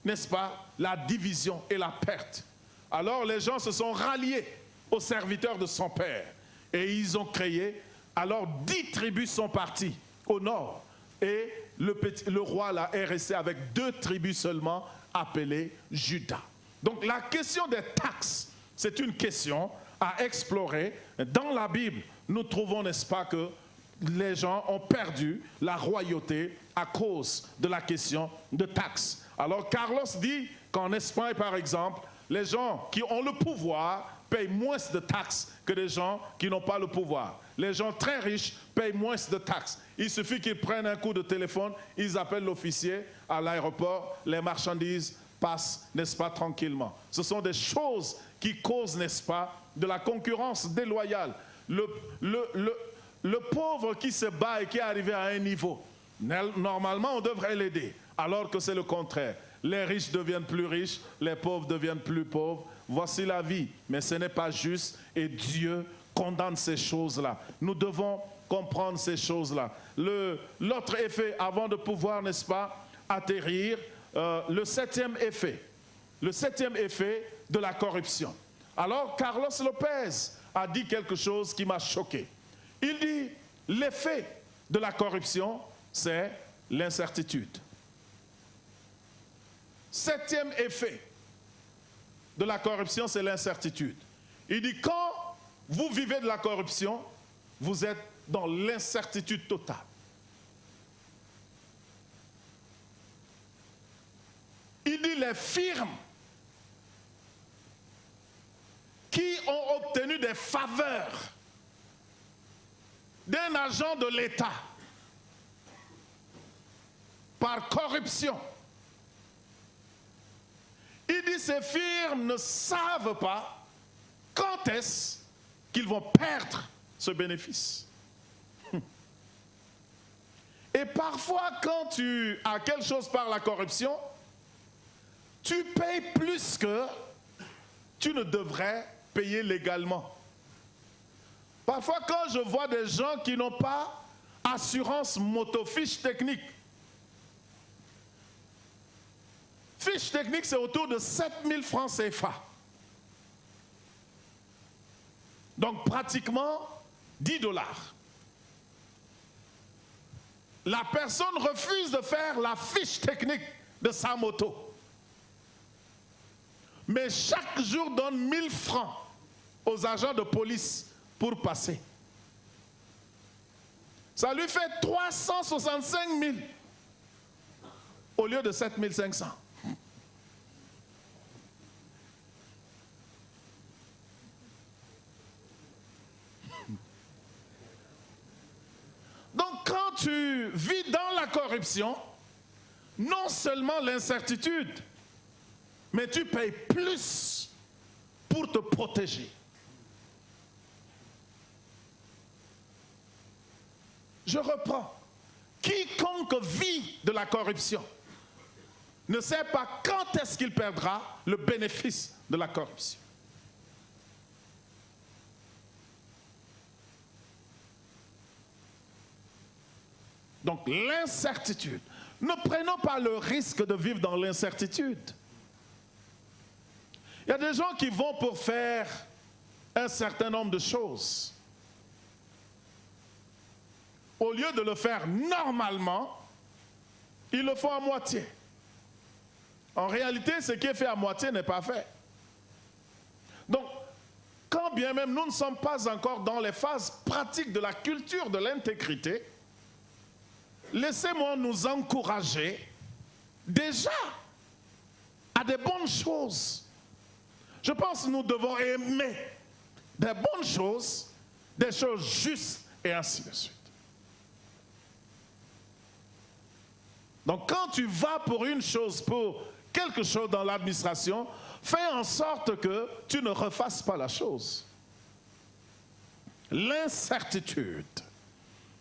n'est-ce pas, la division et la perte. Alors les gens se sont ralliés aux serviteurs de son père et ils ont créé, alors 10 tribus sont parties au nord et le roi là est resté avec 2 tribus seulement appelées Juda. Donc la question des taxes, c'est une question à explorer. Dans la Bible, nous trouvons, n'est-ce pas, que les gens ont perdu la royauté à cause de la question de taxes. Alors Carlos dit qu'en Espagne, par exemple, les gens qui ont le pouvoir payent moins de taxes que les gens qui n'ont pas le pouvoir. Les gens très riches payent moins de taxes. Il suffit qu'ils prennent un coup de téléphone, ils appellent l'officier à l'aéroport, les marchandises passent, n'est-ce pas, tranquillement. Ce sont des choses qui causent, n'est-ce pas, de la concurrence déloyale. Le pauvre qui se bat et qui est arrivé à un niveau, normalement on devrait l'aider, alors que c'est le contraire. Les riches deviennent plus riches, les pauvres deviennent plus pauvres. Voici la vie, mais ce n'est pas juste et Dieu condamne ces choses-là. Nous devons comprendre ces choses-là. L'autre effet, avant de pouvoir, n'est-ce pas, atterrir, le septième effet de la corruption. Alors Carlos Lopez a dit quelque chose qui m'a choqué. Il dit, l'effet de la corruption, c'est l'incertitude. Septième effet de la corruption, c'est l'incertitude. Il dit, quand vous vivez de la corruption, vous êtes dans l'incertitude totale. Il dit, les firmes qui ont obtenu des faveurs d'un agent de l'État par corruption. Il dit ces firmes ne savent pas quand est-ce qu'ils vont perdre ce bénéfice. Et parfois, quand tu as quelque chose par la corruption, tu payes plus que tu ne devrais payer légalement. Parfois, quand je vois des gens qui n'ont pas assurance moto, fiche technique. Fiche technique, c'est autour de 7 000 francs CFA. Donc, pratiquement 10 $. La personne refuse de faire la fiche technique de sa moto. Mais chaque jour donne 1000 francs aux agents de police pour passer. Ça lui fait 365 000 au lieu de 7 500. Donc quand tu vis dans la corruption, non seulement l'incertitude, mais tu payes plus pour te protéger. Je reprends. Quiconque vit de la corruption ne sait pas quand est-ce qu'il perdra le bénéfice de la corruption. Donc l'incertitude. Ne prenons pas le risque de vivre dans l'incertitude. Il y a des gens qui vont pour faire un certain nombre de choses. Au lieu de le faire normalement, ils le font à moitié. En réalité, ce qui est fait à moitié n'est pas fait. Donc, quand bien même nous ne sommes pas encore dans les phases pratiques de la culture de l'intégrité, laissez-moi nous encourager déjà à des bonnes choses. Je pense que nous devons aimer des bonnes choses, des choses justes et ainsi de suite. Donc quand tu vas pour une chose, pour quelque chose dans l'administration, fais en sorte que tu ne refasses pas la chose. L'incertitude.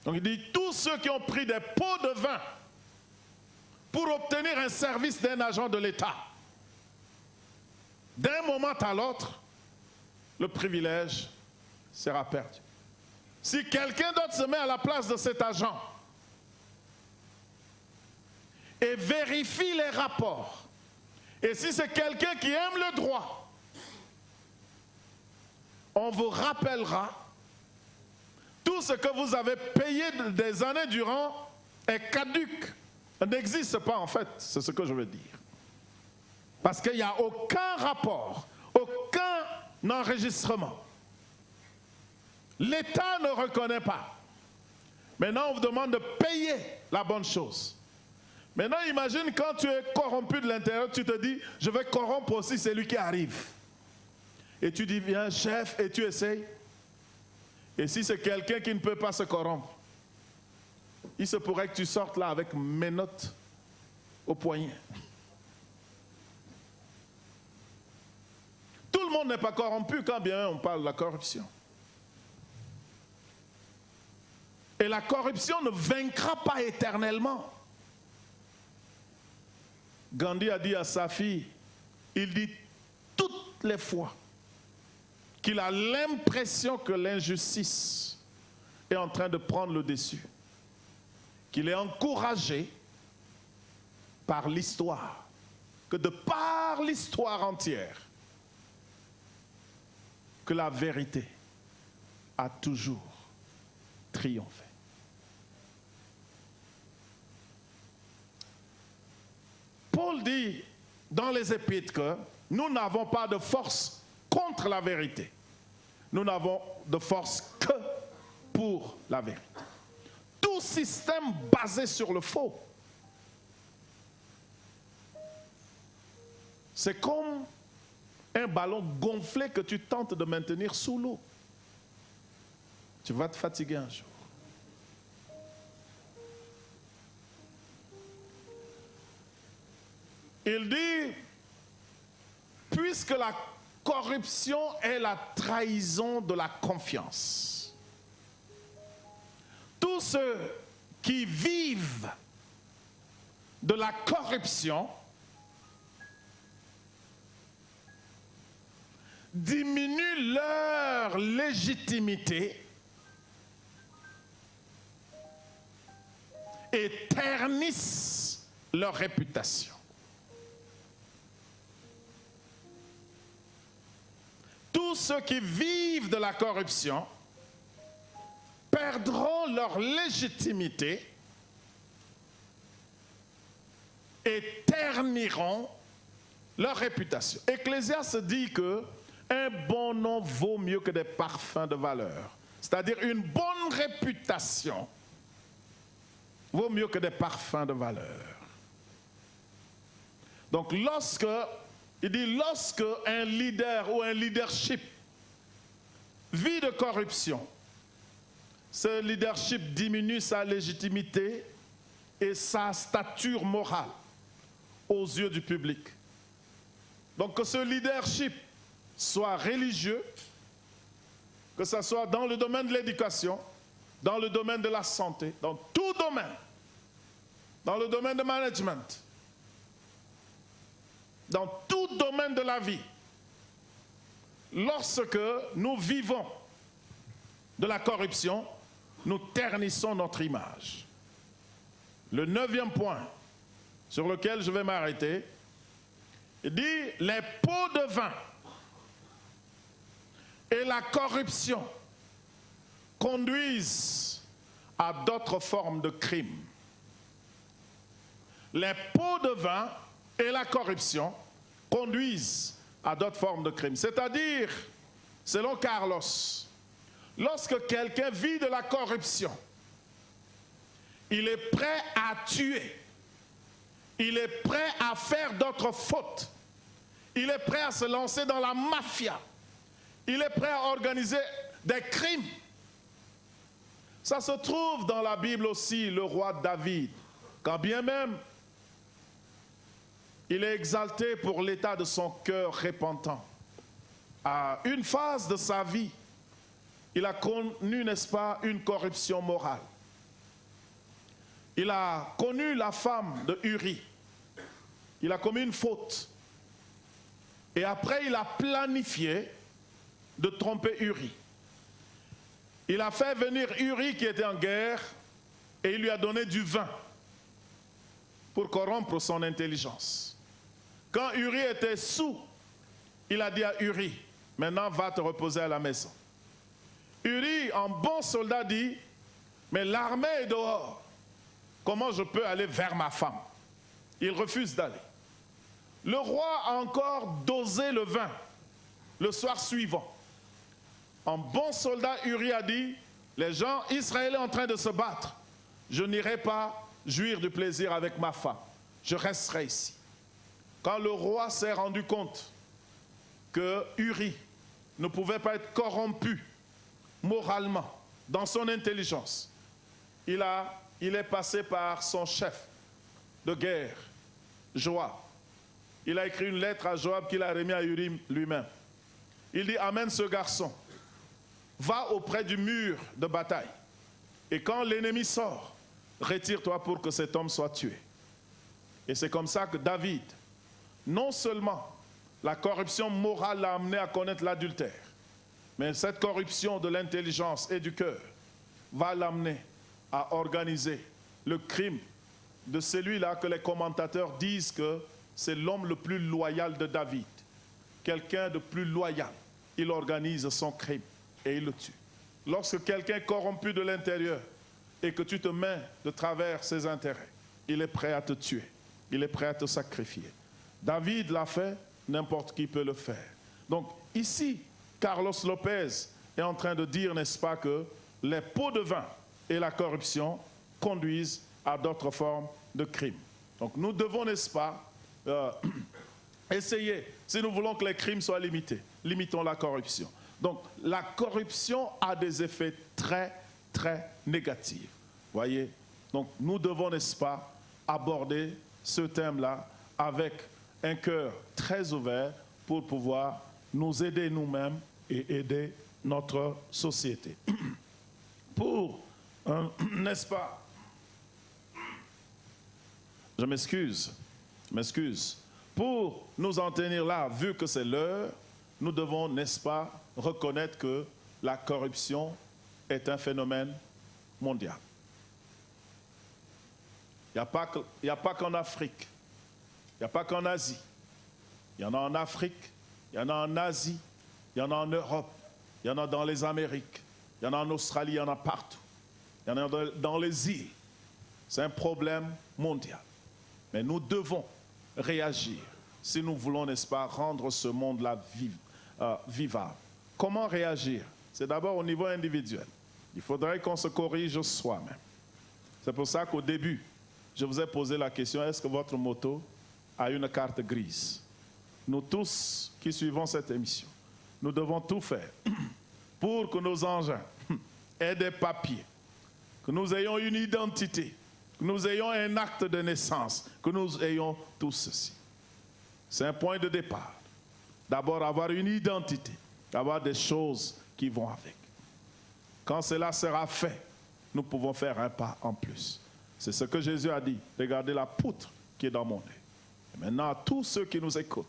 Donc il dit, tous ceux qui ont pris des pots de vin pour obtenir un service d'un agent de l'État, d'un moment à l'autre, le privilège sera perdu. Si quelqu'un d'autre se met à la place de cet agent et vérifie les rapports, et si c'est quelqu'un qui aime le droit, on vous rappellera tout ce que vous avez payé des années durant est caduc, n'existe pas en fait, c'est ce que je veux dire. Parce qu'il n'y a aucun rapport, aucun enregistrement. L'État ne reconnaît pas. Maintenant, on vous demande de payer la bonne chose. Maintenant, imagine quand tu es corrompu de l'intérieur, tu te dis, je vais corrompre aussi celui qui arrive. Et tu dis, viens chef, et tu essayes. Et si c'est quelqu'un qui ne peut pas se corrompre, il se pourrait que tu sortes là avec mes notes au poignet. Tout le monde n'est pas corrompu quand bien on parle de la corruption. Et la corruption ne vaincra pas éternellement. Gandhi a dit à sa fille, il dit toutes les fois qu'il a l'impression que l'injustice est en train de prendre le dessus, qu'il est encouragé par l'histoire, que de par l'histoire entière, que la vérité a toujours triomphé. Paul dit dans les Épîtres que nous n'avons pas de force contre la vérité. Nous n'avons de force que pour la vérité. Tout système basé sur le faux, c'est comme un ballon gonflé que tu tentes de maintenir sous l'eau. Tu vas te fatiguer un jour. Il dit, puisque la corruption est la trahison de la confiance, tous ceux qui vivent de la corruption diminuent leur légitimité et ternissent leur réputation. Tous ceux qui vivent de la corruption perdront leur légitimité et terniront leur réputation. Ecclésiaste dit que un bon nom vaut mieux que des parfums de valeur. C'est-à-dire une bonne réputation vaut mieux que des parfums de valeur. Donc lorsque un leader ou un leadership vit de corruption, ce leadership diminue sa légitimité et sa stature morale aux yeux du public. Donc que ce leadership soit religieux, que ce soit dans le domaine de l'éducation, dans le domaine de la santé, dans tout domaine, dans le domaine de management, dans tout domaine de la vie, lorsque nous vivons de la corruption, nous ternissons notre image. Le 9e point sur lequel je vais m'arrêter, il dit les pots de vin et la corruption conduisent à d'autres formes de crimes. Les pots de vin et la corruption conduisent à d'autres formes de crimes. C'est-à-dire, selon Carlos, lorsque quelqu'un vit de la corruption, il est prêt à tuer, il est prêt à faire d'autres fautes, il est prêt à se lancer dans la mafia, il est prêt à organiser des crimes. Ça se trouve dans la Bible aussi, le roi David, quand bien même il est exalté pour l'état de son cœur repentant. À une phase de sa vie, il a connu, n'est-ce pas, une corruption morale. Il a connu la femme de Uri. Il a commis une faute. Et après, il a planifié de tromper Uri. Il a fait venir Uri qui était en guerre et il lui a donné du vin pour corrompre son intelligence. Quand Uri était saoul, il a dit à Uri, maintenant va te reposer à la maison. Uri, en bon soldat, dit, mais l'armée est dehors. Comment je peux aller vers ma femme? Il refuse d'aller. Le roi a encore dosé le vin le soir suivant. En bon soldat, Uri a dit, les gens israéliens en train de se battre, je n'irai pas jouir du plaisir avec ma femme. Je resterai ici. Quand le roi s'est rendu compte que Uri ne pouvait pas être corrompu moralement dans son intelligence, il est passé par son chef de guerre, Joab. Il a écrit une lettre à Joab qu'il a remis à Uri lui-même. Il dit, amène ce garçon, va auprès du mur de bataille. Et quand l'ennemi sort, retire-toi pour que cet homme soit tué. Et c'est comme ça que David, non seulement la corruption morale l'a amené à connaître l'adultère, mais cette corruption de l'intelligence et du cœur va l'amener à organiser le crime de celui-là que les commentateurs disent que c'est l'homme le plus loyal de David. Quelqu'un de plus loyal, il organise son crime et il le tue. Lorsque quelqu'un est corrompu de l'intérieur et que tu te mets de travers ses intérêts, il est prêt à te tuer, il est prêt à te sacrifier. David l'a fait, n'importe qui peut le faire. Donc ici, Carlos Lopez est en train de dire, n'est-ce pas, que les pots de vin et la corruption conduisent à d'autres formes de crimes. Donc nous devons, n'est-ce pas, Essayez. Si nous voulons que les crimes soient limités, limitons la corruption. Donc, la corruption a des effets très, très négatifs. Voyez? Donc, nous devons, n'est-ce pas, aborder ce thème-là avec un cœur très ouvert pour pouvoir nous aider nous-mêmes et aider notre société. Pour, n'est-ce pas, je m'excuse, pour nous en tenir là, vu que c'est l'heure, nous devons, n'est-ce pas, reconnaître que la corruption est un phénomène mondial. Il n'y a pas qu'en Afrique, il n'y a pas qu'en Asie. Il y en a en Afrique, il y en a en Asie, il y en a en Europe, il y en a dans les Amériques, il y en a en Australie, il y en a partout. Il y en a dans les îles. C'est un problème mondial. Mais nous devons réagir si nous voulons, n'est-ce pas, rendre ce monde-là vivable. Comment réagir? C'est d'abord au niveau individuel. Il faudrait qu'on se corrige soi-même. C'est pour ça qu'au début, je vous ai posé la question, est-ce que votre moto a une carte grise? Nous tous qui suivons cette émission, nous devons tout faire pour que nos engins aient des papiers, que nous ayons une identité, que nous ayons un acte de naissance, que nous ayons tout ceci. C'est un point de départ. D'abord avoir une identité, d'avoir des choses qui vont avec. Quand cela sera fait, nous pouvons faire un pas en plus. C'est ce que Jésus a dit. Regardez la poutre qui est dans mon œil. Et maintenant, à tous ceux qui nous écoutent,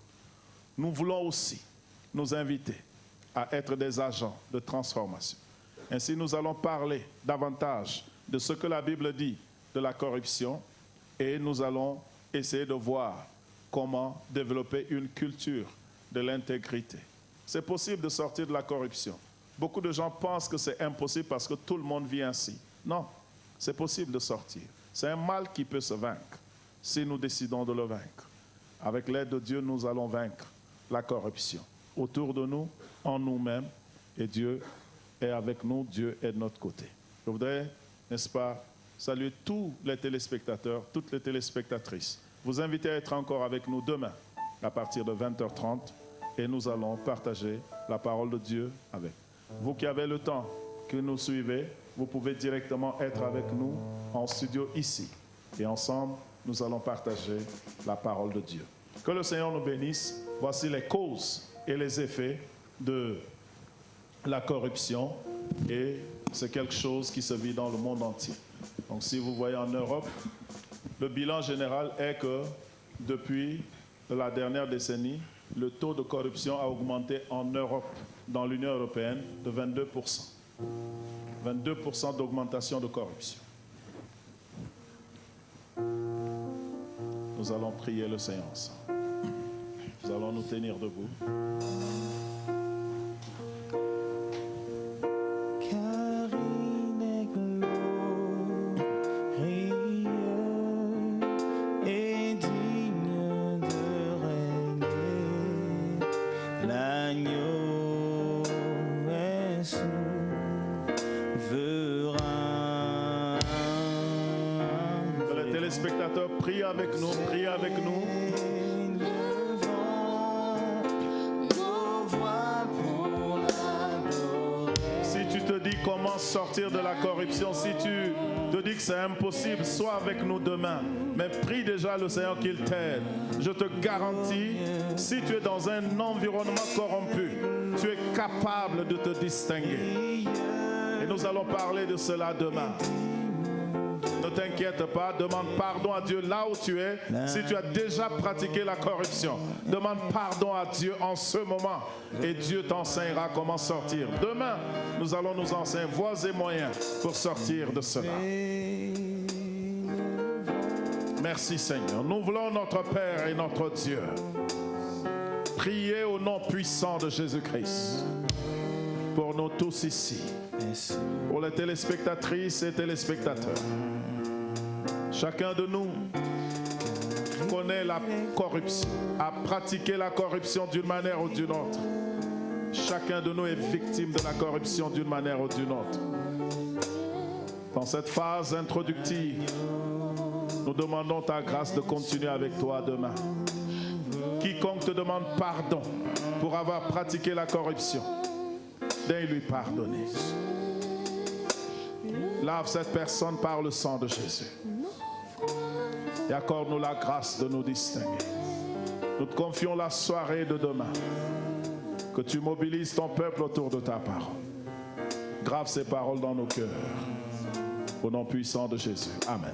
nous voulons aussi nous inviter à être des agents de transformation. Ainsi, nous allons parler davantage de ce que la Bible dit de la corruption et nous allons essayer de voir comment développer une culture de l'intégrité. C'est possible de sortir de la corruption. Beaucoup de gens pensent que c'est impossible parce que tout le monde vit ainsi. Non, c'est possible de sortir. C'est un mal qui peut se vaincre si nous décidons de le vaincre. Avec l'aide de Dieu, nous allons vaincre la corruption. Autour de nous, en nous-mêmes, et Dieu est avec nous, Dieu est de notre côté. Je voudrais, n'est-ce pas, saluer tous les téléspectateurs, toutes les téléspectatrices. Vous inviter à être encore avec nous demain, à partir de 20h30, et nous allons partager la parole de Dieu avec. Vous qui avez le temps, que nous suivez, vous pouvez directement être avec nous en studio ici. Et ensemble, nous allons partager la parole de Dieu. Que le Seigneur nous bénisse. Voici les causes et les effets de la corruption. Et c'est quelque chose qui se vit dans le monde entier. Donc si vous voyez en Europe, le bilan général est que depuis la dernière décennie, le taux de corruption a augmenté en Europe, dans l'Union européenne, de 22%. 22% d'augmentation de corruption. Nous allons prier le Seigneur ensemble. Nous allons nous tenir debout. Spectateurs, priez avec nous, priez avec nous. Si tu te dis comment sortir de la corruption, si tu te dis que c'est impossible, sois avec nous demain. Mais prie déjà le Seigneur qu'il t'aide. Je te garantis, si tu es dans un environnement corrompu, tu es capable de te distinguer. Et nous allons parler de cela demain. Ne t'inquiète pas, demande pardon à Dieu là où tu es. Si tu as déjà pratiqué la corruption, demande pardon à Dieu en ce moment et Dieu t'enseignera comment sortir. Demain, nous allons nous enseigner voies et moyens pour sortir de cela. Merci Seigneur. Nous voulons notre Père et notre Dieu prier au nom puissant de Jésus-Christ pour nous tous ici, pour les téléspectatrices et téléspectateurs. Chacun de nous connaît la corruption, a pratiqué la corruption d'une manière ou d'une autre. Chacun de nous est victime de la corruption d'une manière ou d'une autre. Dans cette phase introductive, nous demandons ta grâce de continuer avec toi demain. Quiconque te demande pardon pour avoir pratiqué la corruption, daigne lui pardonner. Lave cette personne par le sang de Jésus. Et accorde-nous la grâce de nous distinguer. Nous te confions la soirée de demain. Que tu mobilises ton peuple autour de ta parole. Grave ces paroles dans nos cœurs. Au nom puissant de Jésus. Amen.